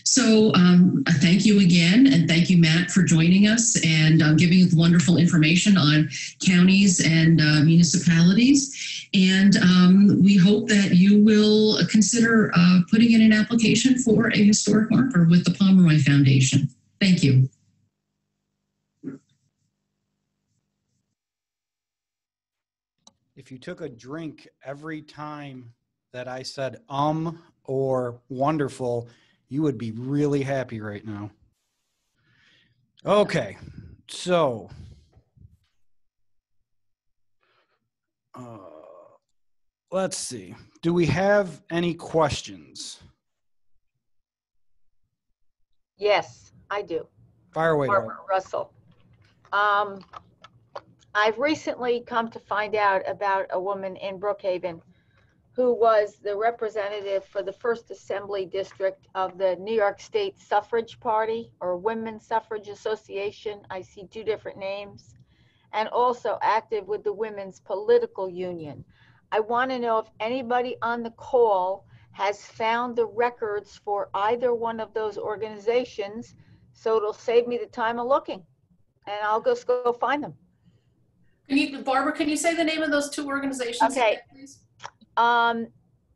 So thank you again, and thank you, Matt, for joining us and giving us wonderful information on counties and municipalities. And we hope that you will consider putting in an application for a historic marker with the Pomeroy Foundation. Thank you. If you took a drink every time that I said or wonderful, you would be really happy right now. Okay, So, let's see. Do we have any questions? Yes, I do. Fire away. Barbara Russell. I've recently come to find out about a woman in Brookhaven who was the representative for the First Assembly District of the New York State Suffrage Party or Women's Suffrage Association. I see two different names. And also active with the Women's Political Union. I want to know if anybody on the call has found the records for either one of those organizations, so it'll save me the time of looking, and I'll just go find them. Barbara, can you say the name of those two organizations Okay. again, please?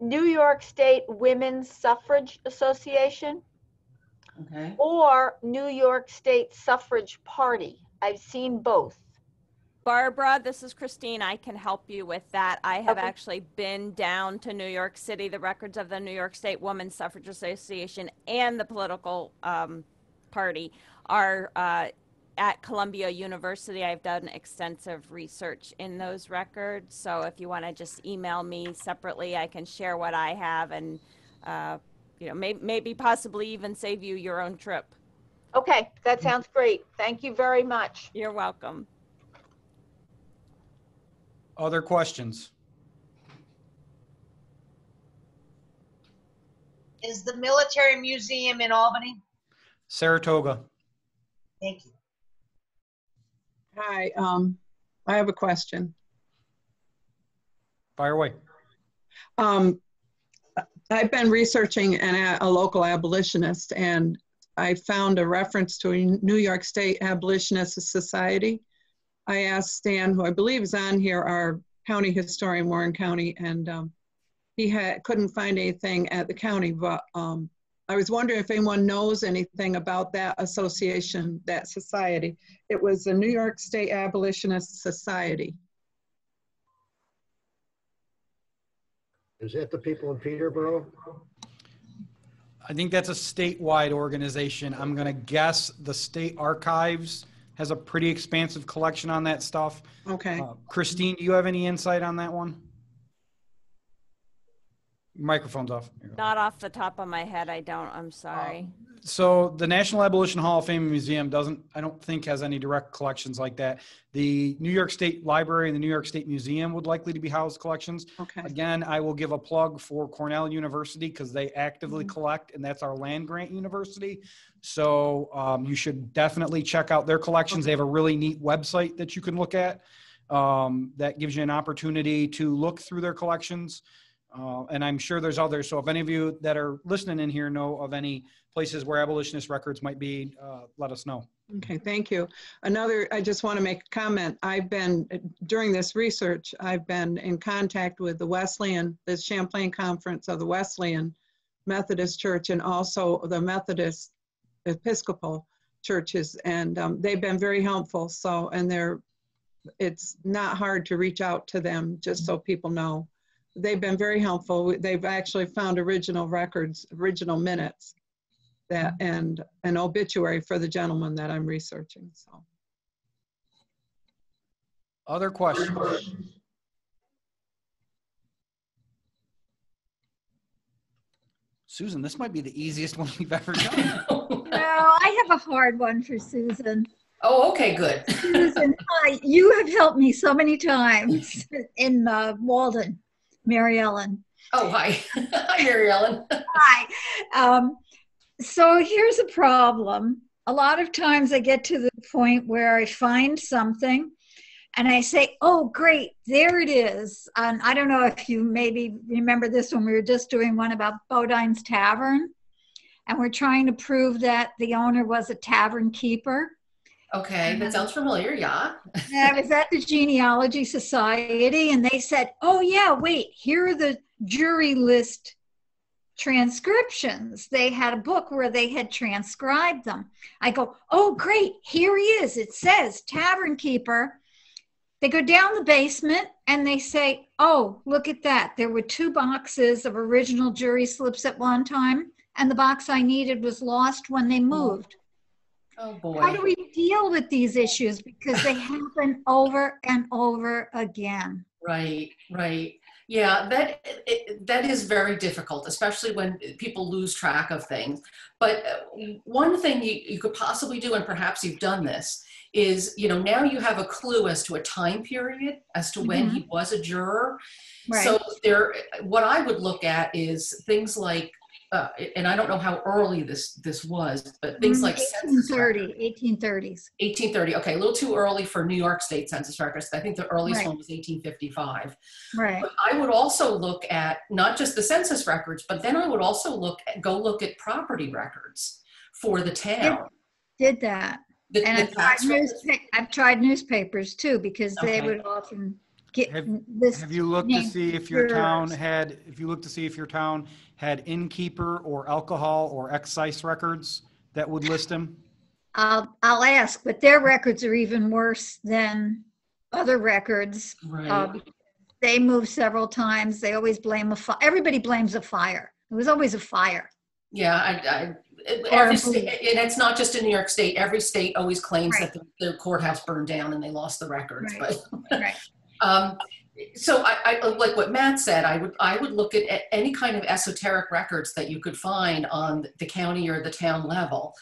New York State Women's Suffrage Association, Okay. or New York State Suffrage Party. I've seen both. Barbara, this is Christine. I can help you with that. I have Okay. actually been down to New York City. The records of the New York State Women's Suffrage Association and the political party are at Columbia University. I've done extensive research in those records. So if you want to just email me separately, I can share what I have and, maybe possibly even save you your own trip. Okay, that sounds great. Thank you very much. You're welcome. Other questions? Is the military museum in Albany? Saratoga. Thank you. Hi, I have a question. Fire away. I've been researching a local abolitionist, and I found a reference to a New York State Abolitionist Society. I asked Stan, who I believe is on here, our county historian, Warren County, and he couldn't find anything at the county, but I was wondering if anyone knows anything about that association, that society. It was the New York State Abolitionist Society. Is that the people in Peterborough? I think that's a statewide organization. I'm going to guess the state archives has a pretty expansive collection on that stuff. Okay. Christine, do you have any insight on that one? Microphone's off. Not off the top of my head, I don't. I'm sorry. So the National Abolition Hall of Fame Museum I don't think has any direct collections like that. The New York State Library and the New York State Museum would likely to be housed collections. Okay. Again, I will give a plug for Cornell University because they actively collect, and that's our land grant university. So you should definitely check out their collections. They have a really neat website that you can look at that gives you an opportunity to look through their collections. And I'm sure there's others. So if any of you that are listening in here know of any places where abolitionist records might be, let us know. Okay, thank you. I just want to make a comment. During this research, I've been in contact with the Champlain Conference of the Wesleyan Methodist Church and also the Methodist Episcopal churches, and they've been very helpful. So, and it's not hard to reach out to them, just so people know. They've been very helpful. They've actually found original records, original minutes, and an obituary for the gentleman that I'm researching. So, Other questions? Susan, this might be the easiest one we've ever done. No, I have a hard one for Susan. Oh, okay, good. Susan, hi. You have helped me so many times in Walden, Mary Ellen. Oh, hi. Hi, Mary Ellen. Hi. So here's a problem. A lot of times I get to the point where I find something and I say, oh, great, there it is. And I don't know if you maybe remember this when we were just doing one about Bodine's Tavern. And we're trying to prove that the owner was a tavern keeper. Okay, that sounds familiar, yeah. And I was at the Genealogy Society and they said, oh yeah, wait, here are the jury list transcriptions. They had a book where they had transcribed them. I go, oh great, here he is. It says tavern keeper. They go down the basement and they say, oh, look at that. There were 2 boxes of original jury slips at one time and the box I needed was lost when they moved. Oh boy. How do we deal with these issues? Because they happen over and over again. Right, right. Yeah, that is very difficult, especially when people lose track of things. But one thing you could possibly do, and perhaps you've done this, is, now you have a clue as to a time period, as to when he was a juror. Right. So what I would look at is things like, and I don't know how early this was, but things like 1830s. 1830. Okay, a little too early for New York State census records. I think the earliest one was 1855. Right. But I would also look at not just the census records, but then I would also go look at property records for the town. Did that. And I've tried newspapers too, because they would often get this. Have you looked to see if your town had, had innkeeper or alcohol or excise records that would list them? I'll ask, but their records are even worse than other records. Right. They moved several times. They always blame a fire. Everybody blames a fire. It was always a fire. Yeah, every state, and it's not just in New York State. Every state always claims that the courthouse burned down and they lost the records. Right. But Right. So I like what Matt said. I would look at any kind of esoteric records that you could find on the county or the town level.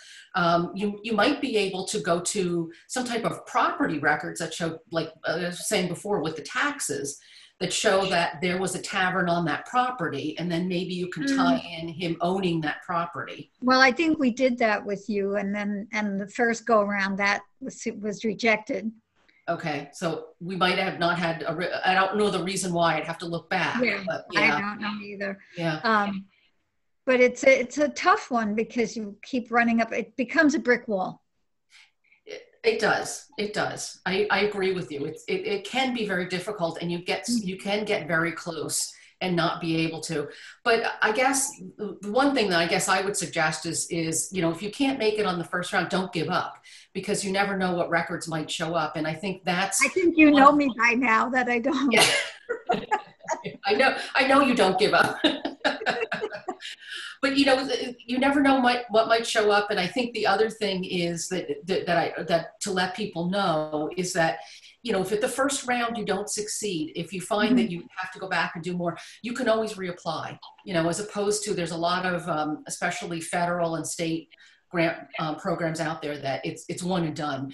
You might be able to go to some type of property records that show, like I was saying before, with the taxes, that show that there was a tavern on that property, and then maybe you can tie in him owning that property. Well, I think we did that with you, and the first go around that was rejected. Okay, so we might have not had I don't know the reason why. I'd have to look back. Yeah, but I don't know either. Yeah. But it's a tough one, because you keep running up. It becomes a brick wall. It does. It does. I agree with you. It can be very difficult, and you can get very close and not be able to. But I guess the one thing that I guess I would suggest is if you can't make it on the first round, don't give up, because you never know what records might show up. And I think I think you know me by now that I don't. Yeah. I know you don't give up. But you never know what might show up. And I think the other thing is that to let people know is that, if at the first round you don't succeed, if you find that you have to go back and do more, you can always reapply, as opposed to, there's a lot of, especially federal and state grant programs out there that it's one and done.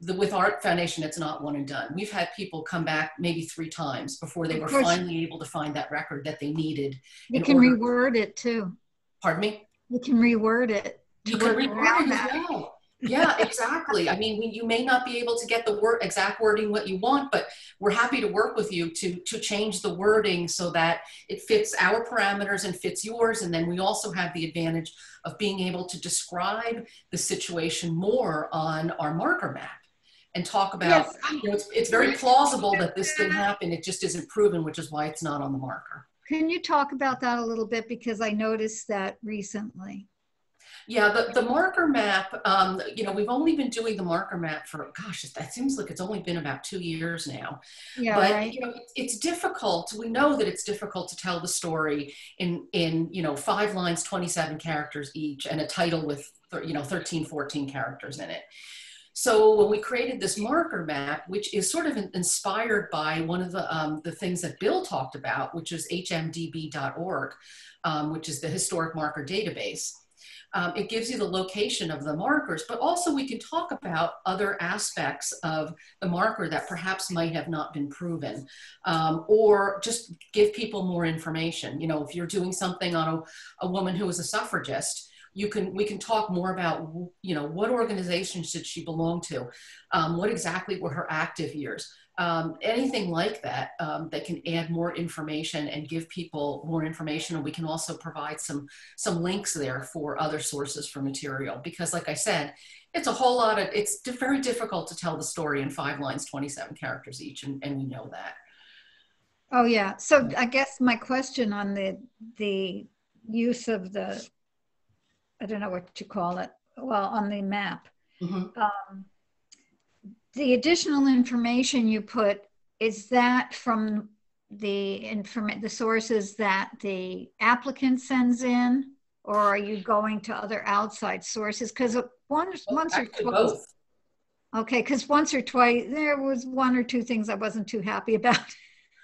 With our foundation, it's not one and done. We've had people come back maybe 3 times before they were finally able to find that record that they needed. You can reword it too. Pardon me? You can reword it. You can reword it as well. Yeah, exactly. I mean, you may not be able to get the exact wording what you want, but we're happy to work with you to change the wording so that it fits our parameters and fits yours. And then we also have the advantage of being able to describe the situation more on our marker map and talk about, it's very plausible that this thing happened. It just isn't proven, which is why it's not on the marker. Can you talk about that a little bit? Because I noticed that recently. Yeah, the marker map, we've only been doing the marker map for, gosh, that seems like it's only been about 2 years now. Yeah, but, right. It's difficult. We know that it's difficult to tell the story in 5 lines, 27 characters each, and a title with, 13, 14 characters in it. So when we created this marker map, which is sort of inspired by one of the things that Bill talked about, which is hmdb.org, which is the historic marker database. It gives you the location of the markers, but also we can talk about other aspects of the marker that perhaps might have not been proven, or just give people more information. If you're doing something on a woman who was a suffragist, we can talk more about, what organization should she belong to? What exactly were her active years? Anything like that, that can add more information and give people more information. And we can also provide some links there for other sources for material, because like I said, it's very difficult to tell the story in 5 lines, 27 characters each. And we know that. Oh yeah. So I guess my question on the use of I don't know what you call it. Well, on the map, the additional information you put, is that from the sources that the applicant sends in, or are you going to other outside sources? Because once or twice. Both. Okay, because once or twice there was one or two things I wasn't too happy about.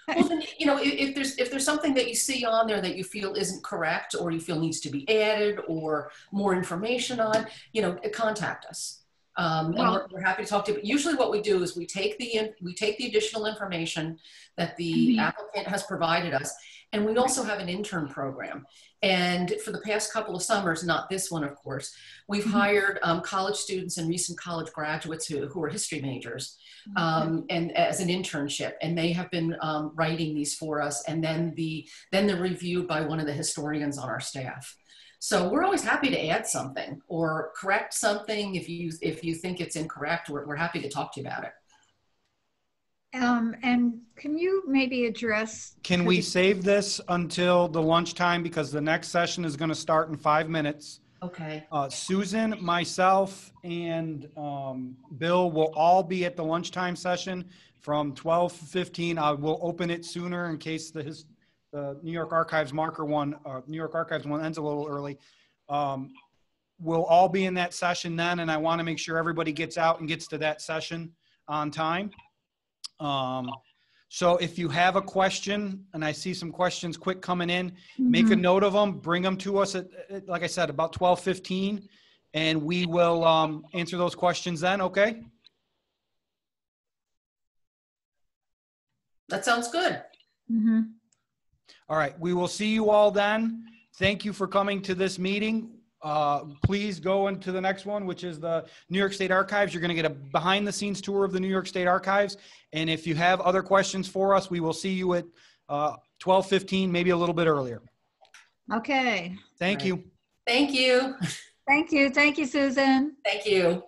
Well, then, you know, if there's something that you see on there that you feel isn't correct, or you feel needs to be added, or more information on, you know, contact us. And we're happy to talk to you. But usually what we do is we take the additional information that the applicant has provided us, and we also have an intern program. And for the past couple of summers, not this one, of course, we've hired college students and recent college graduates who are history majors, and as an internship, and they have been writing these for us, and then they're reviewed by one of the historians on our staff. So we're always happy to add something or correct something. If you think it's incorrect, we're happy to talk to you about it. And can you maybe address? Can we save this until the lunchtime, because the next session is going to start in 5 minutes? Okay. Susan, myself, and Bill will all be at the lunchtime session from 12:15. I will open it sooner in case the New York Archives marker one, New York Archives one ends a little early. We'll all be in that session then, and I want to make sure everybody gets out and gets to that session on time. So if you have a question, and I see some questions quick coming in, make a note of them, bring them to us at, like I said, about 12:15, and we will answer those questions then, okay? That sounds good. All right, we will see you all then. Thank you for coming to this meeting. Please go into the next one, which is the New York State Archives. You're going to get a behind-the-scenes tour of the New York State Archives. And if you have other questions for us, we will see you at 12:15, maybe a little bit earlier. Okay. Thank you. Thank you. Thank you. Thank you, Susan. Thank you.